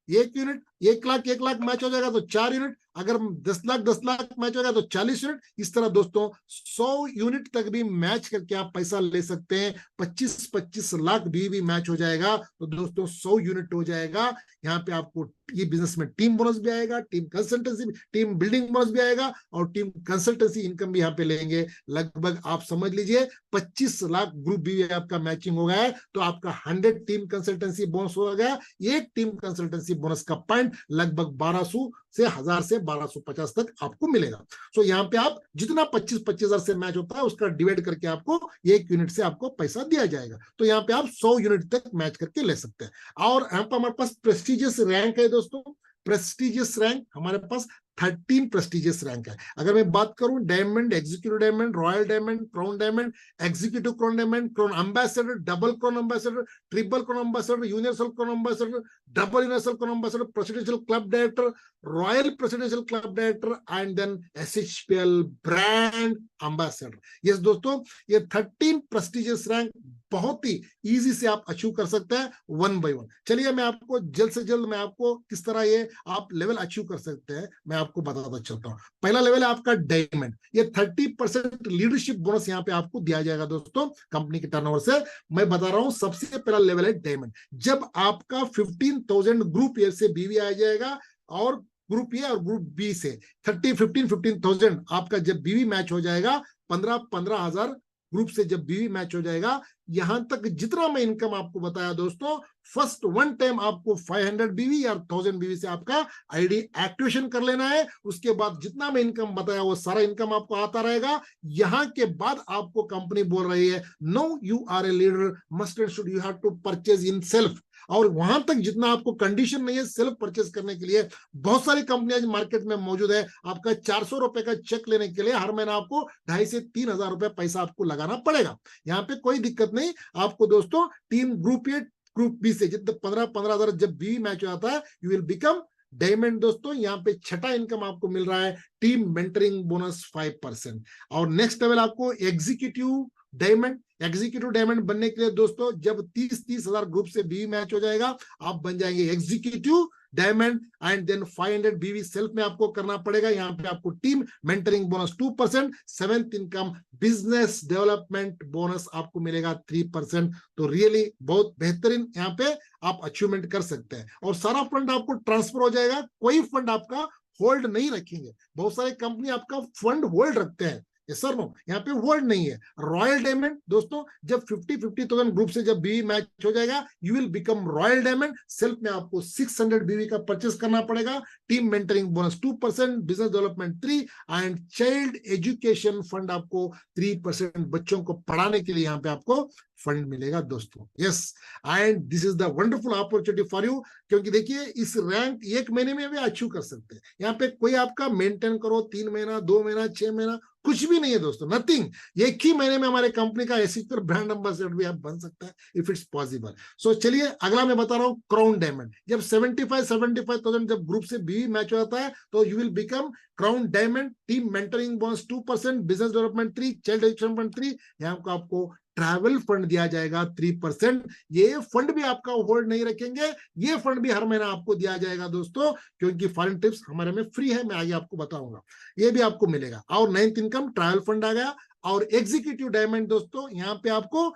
1 यूनिट, 1 लाख मैच हो जाएगा तो 4 यूनिट, अगर 10 लाख मैच होगा तो 40 यूनिट। इस तरह दोस्तों 100 यूनिट तक भी मैच करके आप पैसा ले सकते हैं। 25-25 लाख भी मैच हो जाएगा तो दोस्तों 100 यूनिट हो जाएगा। यहाँ पे आपको ये बिजनेस में टीम बोनस भी आएगा, team consultancy, team building bonus भी आएगा और टीम कंसल्टेंसी इनकम भी यहाँ पे लेंगे। लगभग आप समझ लीजिए 25 लाख ग्रुप भी आपका मैचिंग हो गया है तो आपका 100 टीम कंसल्टेंसी बोनस हो गया। एक टीम कंसल्टेंसी बोनस का पॉइंट लगभग 1200 से 1000 से 1250 तक आपको मिलेगा। सो यहाँ पे आप जितना 25-25 हजार से मैच होता है उसका डिवाइड करके आपको 1 यूनिट से आपको पैसा दिया जाएगा। तो यहाँ पे आप 100 यूनिट तक मैच करके ले सकते हैं। और यहाँ पर हमारे पास प्रेस्टिजियस रैंक है दोस्तों। प्रेस्टिजियस रैंक हमारे पास 13 प्रेस्टिजियस रैंक है। अगर मैं बात करूं diamond, executive diamond, royal diamond, crown diamond, executive crown diamond, crown ambassador, double crown ambassador, triple crown ambassador, universal crown ambassador, double universal crown ambassador, presidential club director, royal presidential club director and then SHPL brand ambassador. Yes दोस्तों, ये 13 prestigious rank बहुत ही easy से आप achieve कर सकते हैं 1 bye 1। चलिए मैं आपको जल्द से जल्द मैं आपको किस तरह ये आप लेवल अचीव कर सकते हैं मैं आपको बताता चलता हूं। पहला लेवल है आपका डायमंड। ये 30% लीडरशिप बोनस यहाँ पे आपको दिया जाएगा दोस्तों कंपनी के टर्नओवर से। मैं बता रहा हूं सबसे पहला लेवल है डायमंड। जब आपका 15,000 ग्रुप ए से बीवी आ जाएगा और ग्रुप ए और ग्रुप बी से 15,000 आपका जब बीवी मैच हो जाएगा, 15 हजार ग्रुप से जब बीवी मैच हो जाएगा, यहां तक जितना मैं इनकम आपको बताया दोस्तों, फर्स्ट 1 टाइम आपको 500 बीवी या 1000 बीवी से आपका आईडी एक्टिवेशन कर लेना है। उसके बाद जितना मैं इनकम बताया वो सारा इनकम आपको आता रहेगा। यहां के बाद आपको कंपनी बोल रही है no you are a leader, must and should you have to purchase in self. और वहां तक जितना आपको कंडीशन नहीं है सेल्फ परचेज करने के लिए, बहुत सारी कंपनियां मार्केट में मौजूद है। आपका 400 रुपए का चेक लेने के लिए हर महीना आपको 2,500 से 3,000 रुपए पैसा आपको लगाना पड़ेगा। यहाँ पे कोई दिक्कत नहीं आपको दोस्तों। Team group A group B से जितने 15 हजार जब बी मैच आता है यू विल बिकम डायमंड दोस्तों। यहाँ पे छठा इनकम आपको मिल रहा है टीम मेंटरिंग बोनस 5%। और नेक्स्ट लेवल आपको एग्जीक्यूटिव डायमंड। एग्जीक्यूटिव डायमंड बनने के लिए दोस्तों जब 30-30 हजार ग्रुप से बी मैच हो जाएगा आप बन जाएंगे एग्जीक्यूटिव डायमंड एंड देन 500 बीवी सेल्फ में आपको करना पड़ेगा। यहाँ पे आपको team mentoring bonus 2%, seventh income business development bonus आपको मिलेगा 3%। तो रियली बहुत बेहतरीन यहाँ पे आप अचीवमेंट कर सकते हैं और सारा फंड आपको ट्रांसफर हो जाएगा। कोई फंड आपका होल्ड नहीं रखेंगे। बहुत सारे कंपनी आपका फंड होल्ड रखते हैं, सर नो, यहाँ पे वर्ड नहीं है। रॉयल डायमंड दोस्तों जब 50,000 ग्रुप से जब बीवी मैच हो जाएगा you will become royal diamond. Self में आपको 600 बीवी का परचेस करना पड़ेगा। Team mentoring bonus 2%, business development 3 and child education fund आपको 3%, बच्चों को पढ़ाने के लिए यहाँ पे आपको फंड मिलेगा दोस्तों। Yes, and this is the wonderful opportunity for you. क्योंकि देखिए इस रैंक 1 महीने में भी अचीव कर सकते हैं। यहाँ पे कोई आपका मेंटेन करो 3 महीना, 2 महीना, 6 महीना कुछ भी नहीं है दोस्तों, नथिंग। एक ही महीने में हमारे कंपनी का एसएचपीएल ब्रांड एम्बेसडर भी आप बन सकता है इफ इट्स पॉसिबल। सो चलिए अगला मैं बता रहा हूँ क्राउन डायमंड। जब 75,000 जब ग्रुप से बी मैच होता है तो you will become crown diamond. Team mentoring bonus 2%, business development 3, child education 3, यहाँ को आपको ट्रैवल फंड दिया जाएगा 3%। ये फंड भी आपका होल्ड नहीं रखेंगे, ये फंड भी हर महीना आपको दिया जाएगा दोस्तों, क्योंकि फॉरेन ट्रिप्स हमारे में फ्री है, मैं आगे आपको बताऊंगा, ये भी आपको मिलेगा। और 9th इनकम ट्रायल फंड आ गया। और एग्जीक्यूटिव डायमंड दोस्तों यहाँ पे आपको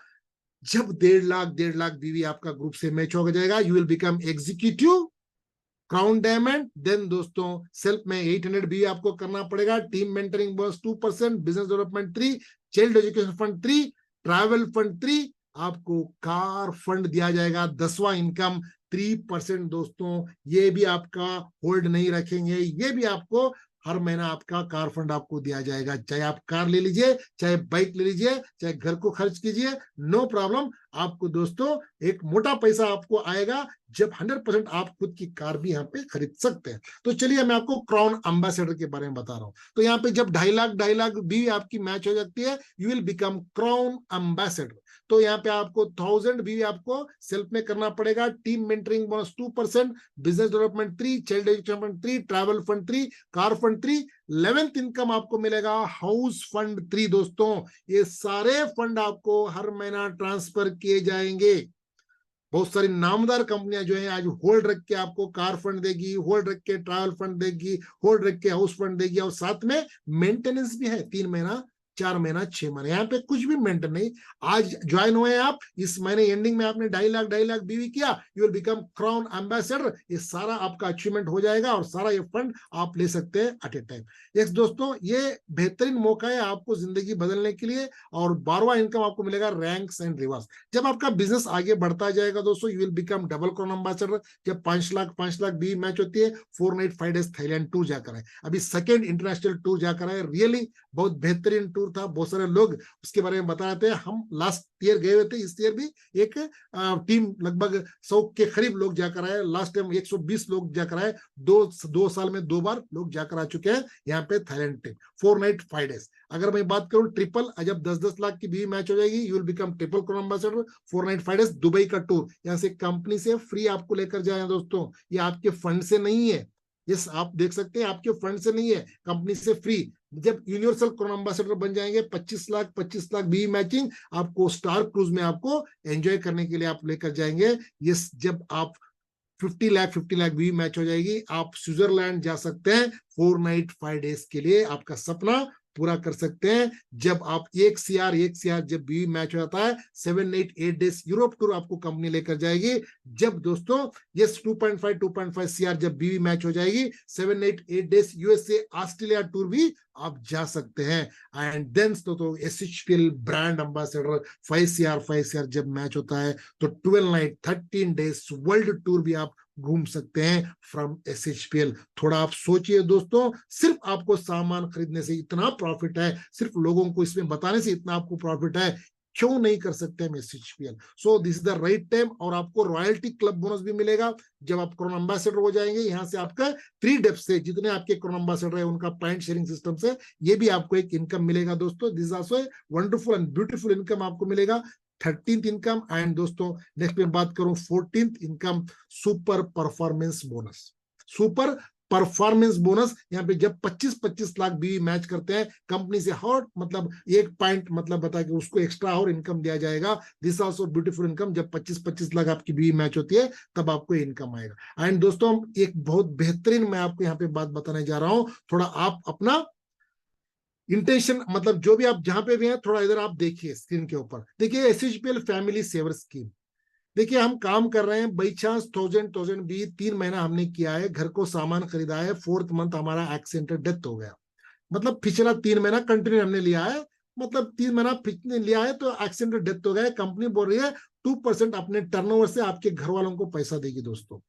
जब 1.5 लाख बीवी आपका ग्रुप से मैच हो जाएगा you will become executive crown diamond. Then दोस्तों सेल्फ में 800 भी आपको करना पड़ेगा। Team mentoring bonus 2%, business development 3, child education fund 3, travel fund 3, आपको कार फंड दिया जाएगा 10वां इनकम 3% दोस्तों। ये भी आपका होल्ड नहीं रखेंगे, ये भी आपको हर महीना आपका कार फंड आपको दिया जाएगा। चाहे आप कार ले लीजिए, चाहे बाइक ले लीजिए, चाहे घर को खर्च कीजिए, नो प्रॉब्लम। आपको दोस्तों एक मोटा पैसा आपको आएगा जब 100% आप खुद की कार भी यहाँ पे खरीद सकते हैं। तो चलिए मैं आपको क्राउन एम्बेसडर के बारे में बता रहा हूँ। तो यहाँ पे जब 2.5 लाख भी आपकी मैच हो जाती है you will become crown ambassador. तो यहाँ पे आपको 1000 भी आपको सेल्फ में करना पड़ेगा। Team mentoring bonus 2%, business development 3, child education 3, travel fund 3, car fund 3, 11th income आपको मिलेगा हाउस फंड 3 दोस्तों। ये सारे फंड आपको हर महीना ट्रांसफर किए जाएंगे। बहुत सारी नामदार कंपनियां जो है आज होल्ड रख के आपको कार फंड देगी, होल्ड रख के ट्रैवल फंड देगी, होल्ड रख के हाउस फंड देगी, और साथ में मेंटेनेंस भी है, 3 महीना, 4 महीना, 6 महीने, यहाँ पे कुछ भी मेंटेन नहीं। आज ज्वाइन हुए आप, इस महीने एंडिंग में आपने 2.5 लाख बीवी किया, you will become crown ambassador, ये सारा आपका अचीवमेंट हो जाएगा और सारा ये फंड आप ले सकते हैं एट ए टाइम। यस दोस्तों, ये बेहतरीन मौका है आपको जिंदगी बदलने के लिए, और 12वां इनकम आपको मिलेगा रैंक्स एंड रिवार्ड्स। जब आपका बिजनेस आगे बढ़ता जाएगा दोस्तों, you will become double crown ambassador. जब 5 लाख बीवी मैच होती है, 4 नाइट 5 डेज थाईलैंड टूर जाकर है, अभी सेकेंड इंटरनेशनल टूर जाकर है, रियली बहुत बेहतरीन टूर था। बहुत सारे लोग उसके बारे में बता रहे थे, हम लास्ट ईयर गए हुए थे, इस ईयर भी एक टीम लगभग 100 के करीब लोग जाकर आए, लास्ट टाइम 120 लोग जाकर आए, 2 साल में 2 बार लोग जाकर आ चुके हैं यहाँ पे थाईलैंड ट्रिप, 4 नाइट 5 डेज। अगर मैं बात करूं ट्रिपल, जब 10-10 लाख की भी मैच हो जाएगी, you will become triple crown ambassador, 4 night 5 days Dubai का टूर, यहाँ से कंपनी से फ्री आपको लेकर जाए दोस्तों, ये आपके फंड से नहीं है, यस आप देख सकते हैं आपके फंड से नहीं है, कंपनी से फ्री। जब यूनिवर्सल क्राउन एम्बेसडर बन जाएंगे, 25 लाख बी मैचिंग आपको स्टार क्रूज में आपको एंजॉय करने के लिए आप लेकर जाएंगे। यस, जब आप 50 लाख भी मैच हो जाएगी, आप स्विट्जरलैंड जा सकते हैं 4 नाइट 5 डेज के लिए, आपका सपना पूरा कर सकते हैं। जब आप 1 CR जब भी मैच हो जाता है, 7 नाइट 8 डेज यूरोप टूर आपको कंपनी लेकर जाएगी। जब दोस्तों यस 2.5 CR जब भी मैच हो जाएगी, 7 night 8 days USA Australia tour भी आप जा सकते हैं। एंड देन तो SHPL ब्रांड एम्बेसडर 5 CR जब मैच होता है, तो 12 नाइट 13 डेज वर्ल्ड टूर भी आप घूम सकते हैं फ्रॉम SHPL। थोड़ा आप सोचिए दोस्तों, सिर्फ आपको सामान खरीदने से इतना प्रॉफिट है, सिर्फ लोगों को इसमें बताने से इतना आपको प्रॉफिट है, क्यों नहीं कर सकते हम SHPL? So this is the right time. और आपको रॉयल्टी क्लब बोनस भी मिलेगा जब आप क्राउन एम्बेसडर हो जाएंगे। यहाँ से आपका 3 डेप्थ से जितने आपके क्राउन एम्बेसडर है उनका पॉइंट शेयरिंग सिस्टम से ये भी आपको एक इनकम मिलेगा दोस्तों। This also a wonderful and beautiful income आपको मिलेगा, 13th इनकम। एंड दोस्तों नेक्स्ट में बात करूं 14th income, super performance bonus. Super performance bonus, यहाँ पे जब 25-25 लाख भी मैच करते हैं कंपनी से, हर मतलब 1 पॉइंट मतलब बता के उसको एक्स्ट्रा और इनकम दिया जाएगा। दिस आल्सो ब्यूटीफुल इनकम, जब 25-25 लाख आपकी भी मैच होती है तब आपको इनकम आएगा। एंड दोस्तों एक बहुत बेहतरीन मैं आपको यहाँ पे बात बताने जा रहा हूँ, थोड़ा आप अपना इंटेंशन मतलब जो भी आप जहां पे भी हैं, थोड़ा इधर आप देखिए स्क्रीन के ऊपर, देखिए SHPL फैमिली सेवर स्कीम। देखिए हम काम कर रहे हैं, बाई चांस 1000 भी 3 महीना हमने किया है, घर को सामान खरीदा है, 4th मंथ हमारा एक्सीडेंट डेथ हो गया, मतलब पिछला 3 महीना कंटिन्यू हमने लिया है, मतलब 3 महीना लिया है तो एक्सीडेंट डेथ हो गया है। कंपनी बोल रही है 2% अपने टर्नओवर से आपके घर वालों को पैसा देगी दोस्तों।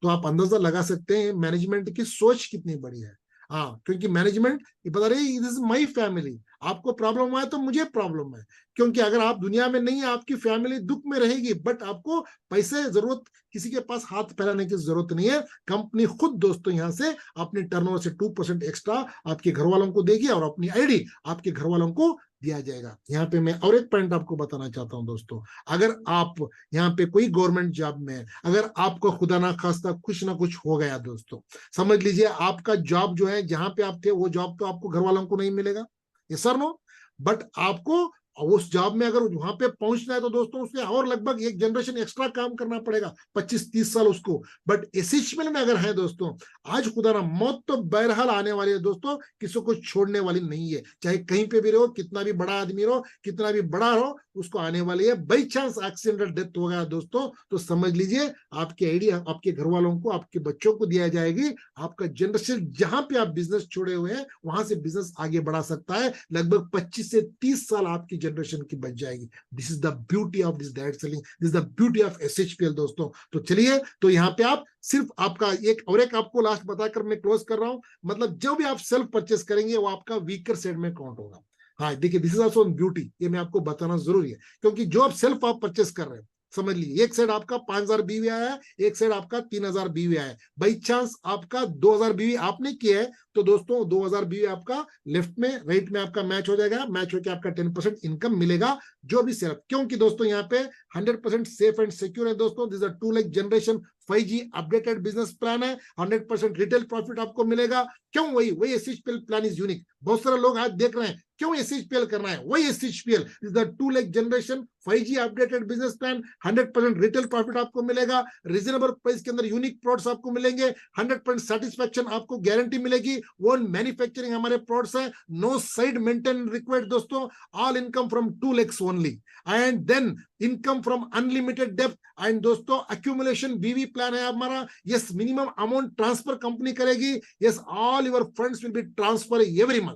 तो आप अंदाजा लगा सकते हैं मैनेजमेंट की सोच कितनी बड़ी है। हाँ, क्योंकि मैनेजमेंट ये बता रही है दिस इज माई फैमिली, आपको प्रॉब्लम हुआ है तो मुझे प्रॉब्लम है, क्योंकि अगर आप दुनिया में नहीं है आपकी फैमिली दुख में रहेगी, बट आपको पैसे जरूरत, किसी के पास हाथ फैलाने की जरूरत नहीं है। कंपनी खुद दोस्तों यहाँ से अपने टर्नओवर से 2% एक्स्ट्रा आपके घर वालों को देगी और अपनी आईडी आपके घर वालों को दिया जाएगा। यहाँ पे मैं और एक पॉइंट आपको बताना चाहता हूँ दोस्तों, अगर आप यहाँ पे कोई गवर्नमेंट जॉब में है, अगर आपको खुदा ना खास्ता कुछ ना कुछ हो गया दोस्तों, समझ लीजिए आपका जॉब जो है जहां पे आप थे वो जॉब तो आपको घर वालों को नहीं मिलेगा, ये सर नो, बट आपको उस जॉब में अगर वहां पे पहुंचना है तो दोस्तों उसके और लगभग एक जनरेशन एक्स्ट्रा काम करना पड़ेगा, 25-30 साल उसको। बट SHPL में अगर है दोस्तों, आज खुदा ना मौत तो बहरहाल आने वाली है दोस्तों, किसी को छोड़ने वाली नहीं है, चाहे कहीं पे भी रहो, कितना भी बड़ा आदमी रहो, कितना भी बड़ा रहो, उसको आने वाली है। बाई चांस एक्सीडेंट डेथ हो गया दोस्तों, तो समझ लीजिए आपकी आईडी आपके घर वालों को, आपके बच्चों को दिया जाएगी। आपका जनरेशन जहां पे आप बिजनेस छोड़े हुए हैं वहां से बिजनेस आगे बढ़ा सकता है, लगभग 25 से 30 साल आपकी जनरेशन की बच जाएगी। This is the beauty of this direct selling, this is the beauty of SHPL दोस्तों। तो चलिए, तो यहाँ पे आप सिर्फ आपका एक आपको लास्ट बताकर मैं क्लोज कर रहा हूं, मतलब जो भी आप सेल्फ परचेस करेंगे वो आपका वीकर साइड में काउंट होगा। हाँ देखिए, दिस इज ऑल्सो ब्यूटी, ये मैं आपको बताना जरूरी है, क्योंकि जो आप सेल्फ आप परचेस कर रहे हैं, समझ लीजिए एक साइड आपका 5000 बीवी आया है, एक साइड आपका 3000 बीवी आया है। बाई चांस आपका 2000 बीवी आपने किया है तो दोस्तों 2000 बीवी आपका लेफ्ट में राइट में आपका मैच हो जाएगा, मैच होकर आपका 10% इनकम मिलेगा जो भी सेल्फ, क्योंकि दोस्तों यहाँ पे 100% सेफ एंड सिक्योर है दोस्तों। This 2 lakh generation 5G updated business plan है। 100% रिटेल प्रॉफिट आपको मिलेगा। क्यों? वही वही एसएचपीएल प्लान इज यूनिक। बहुत सारे लोग आज देख रहे हैं क्यों एसएचपीएल करना है, वही SHPL is 2 lakh generation 5G updated business plan. 100% retail profit आपको मिलेगा, रीजनेबल प्राइस के अंदर यूनिक प्रोडक्ट्स आपको मिलेंगे, 100% सेटिस्फेक्शन आपको गारंटी मिलेगी। वो मैन्युफैक्चरिंग हमारे प्रोडक्ट्स है, नो साइड मेंटेन रिक्वायर्ड दोस्तों। All income from 2 lakhs only, and then income from unlimited depth. And दोस्तों एक्यूमुलेशन बीवी प्लान है हमारा। Yes, minimum amount transfer company करेगी। Yes, all your funds will be transfer every month.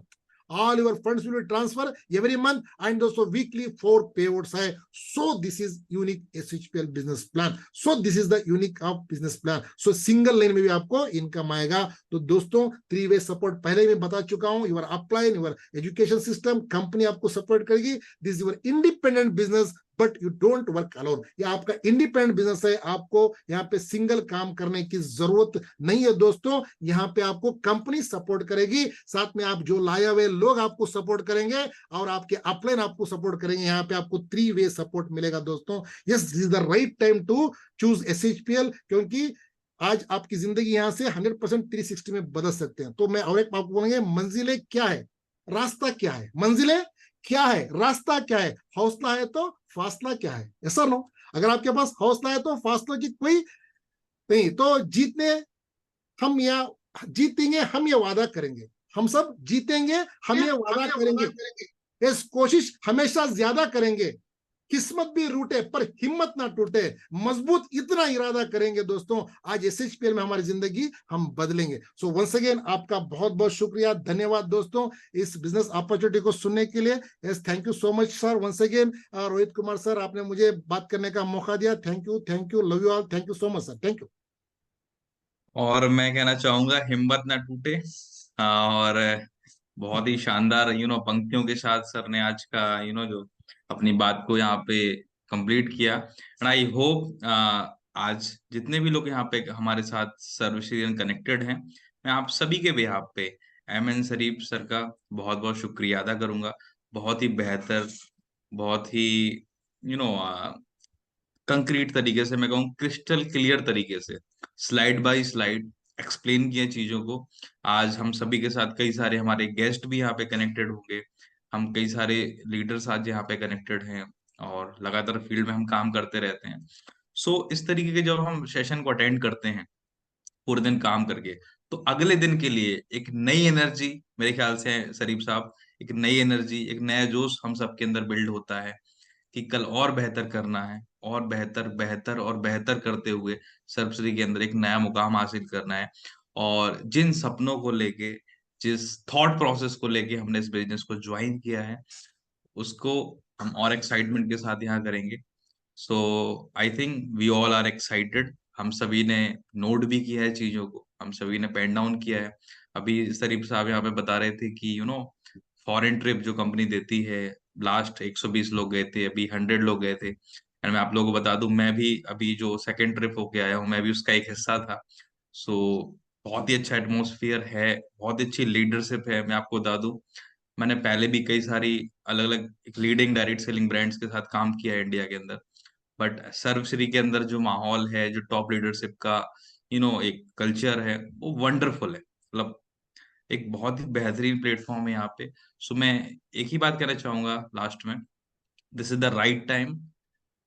all your funds will be transferred every month, and also weekly 4 payouts hai. So this is unique SHPL business plan. So this is the unique of business plan. So single line में भी आपको income आएगा। तो दोस्तों 3 way support पहले ही मैं बता चुका हूं। Your upline, your education system, company आपको सपोर्ट करेगी। This your independent business but you don't work alone. ये आपका इंडिपेंडेंट बिजनेस है, आपको यहाँ पे सिंगल काम करने की जरूरत नहीं है दोस्तों। यहाँ पे आपको कंपनी सपोर्ट करेगी, साथ में आप जो लाए हुए लोग आपको सपोर्ट करेंगे और आपके अपलाइन आपको सपोर्ट करेंगे। यहाँ पे आपको 3 way सपोर्ट मिलेगा दोस्तों। Yes, this is the right time to choose SHPL, क्योंकि आज आपकी जिंदगी यहाँ से 100% 360 में बदल सकते हैं। तो मैं और एक आपको बोलेंगे, मंजिलें क्या है, रास्ता क्या है, मंजिलें क्या है, रास्ता क्या है, हौसला है तो फासला क्या है। ऐसा नो, अगर आपके पास हौसला है तो फासला की कोई नहीं। तो जीतने हम या जीतेंगे, हम ये वादा करेंगे, हम सब जीतेंगे, हम ये वादा करेंगे। इस कोशिश हमेशा ज्यादा करेंगे, किस्मत भी रूटे पर हिम्मत ना टूटे, मजबूत इतना इरादा करेंगे दोस्तों। आज एसएचपीएल में हमारी जिंदगी हम बदलेंगे। सो वंस अगेन आपका बहुत बहुत शुक्रिया, धन्यवाद दोस्तों इस बिजनेस अपॉर्चुनिटी को सुनने के लिए। Yes, thank you so much sir. Once again Rohit Kumar sir, आपने मुझे बात करने का मौका दिया। Thank you, thank you, love you all, thank you so much sir, thank you. और मैं कहना चाहूंगा हिम्मत ना टूटे। और बहुत ही शानदार पंक्तियों के साथ सर ने आज का जो अपनी बात को यहाँ पे कंप्लीट किया। एंड आई होप आज जितने भी लोग यहाँ पे हमारे साथ सर्वश्री कनेक्टेड हैं, मैं आप सभी के बिहाफ पे एमएन शरीफ सर का बहुत बहुत शुक्रिया अदा करूंगा। बहुत ही बेहतर, बहुत ही यू नो कंक्रीट तरीके से, मैं कहूँ क्रिस्टल क्लियर तरीके से, स्लाइड बाय स्लाइड एक्सप्लेन किया चीजों को। आज हम सभी के साथ कई सारे हमारे गेस्ट भी यहाँ पे कनेक्टेड होंगे, हम कई सारे लीडर्स आज यहाँ पे कनेक्टेड हैं, और लगातार फील्ड में हम काम करते रहते हैं। सो इस तरीके के जब हम सेशन को अटेंड करते हैं पूरे दिन काम करके, तो अगले दिन के लिए एक नई एनर्जी, मेरे ख्याल से शरीफ साहब, एक नई एनर्जी, एक नया जोश हम सबके अंदर बिल्ड होता है कि कल और बेहतर करना है, और बेहतर बेहतर और बेहतर करते हुए सर्वश्री के अंदर एक नया मुकाम हासिल करना है। और जिन सपनों को लेके, जिस थॉट प्रोसेस को लेके हमने इस बिजनेस को ज्वाइन किया है, उसको हम और एक्साइटमेंट के साथ यहाँ करेंगे। So I think we all are excited. हम सभी ने नोट भी किया है चीजों को, हम सभी ने पेन डाउन किया है। अभी शरीफ साहब यहाँ पे बता रहे थे कि फॉरेन ट्रिप जो कंपनी देती है, लास्ट 120 लोग गए थे, अभी 100 लोग गए थे। एंड मैं आप लोगों को बता दूं, मैं भी अभी जो सेकंड ट्रिप होके आया हूँ, मैं भी उसका एक हिस्सा था। सो बहुत ही अच्छा एटमोसफियर है, बहुत अच्छी लीडरशिप है। मैं आपको बता दूं, मैंने पहले भी कई सारी अलग अलग लीडिंग डायरेक्ट सेलिंग ब्रांड्स के साथ काम किया है इंडिया के अंदर, बट सर्वश्री के अंदर जो माहौल है, जो टॉप लीडरशिप का एक कल्चर है, वो वंडरफुल है। मतलब एक बहुत ही बेहतरीन प्लेटफॉर्म है यहाँ पे। सो मैं एक ही बात कहना चाहूंगा लास्ट में, this is the right time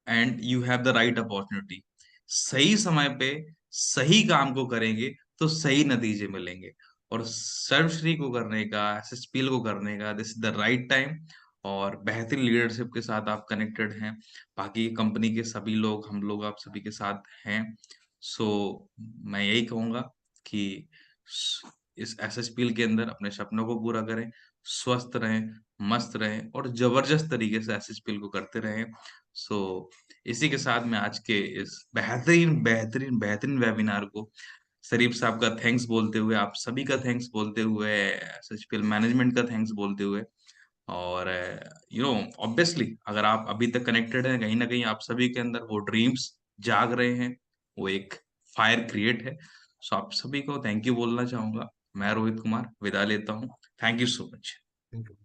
and you have the right opportunity. सही समय पे सही काम को करेंगे तो सही नतीजे मिलेंगे। और सर्वश्री को करने का, एसएसपीएल को करने का, this is the right time. और बेहतरीन लीडरशिप के साथ आप कनेक्टेड हैं, बाकी कंपनी के सभी लोग, हम लोग आप सभी के साथ हैं। सो मैं यही कहूंगा कि इस एसएसपीएल के अंदर अपने सपनों को पूरा करें, स्वस्थ रहें, मस्त रहें, और जबरदस्त तरीके से एसएसपीएल को करते रहें। सो इसी के साथ मैं आज के इस बेहतरीन बेहतरीन बेहतरीन वेबिनार को शरीफ साहब का थैंक्स बोलते हुए, आप सभी का थैंक्स बोलते हुए, एसएचपीएल मैनेजमेंट का थैंक्स बोलते हुए, और ऑब्वियसली अगर आप अभी तक कनेक्टेड हैं, कहीं ना कहीं आप सभी के अंदर वो ड्रीम्स जाग रहे हैं, वो एक फायर क्रिएट है। सो आप सभी को थैंक यू बोलना चाहूंगा। मैं रोहित कुमार विदा लेता हूँ। Thank you so much. Thank you.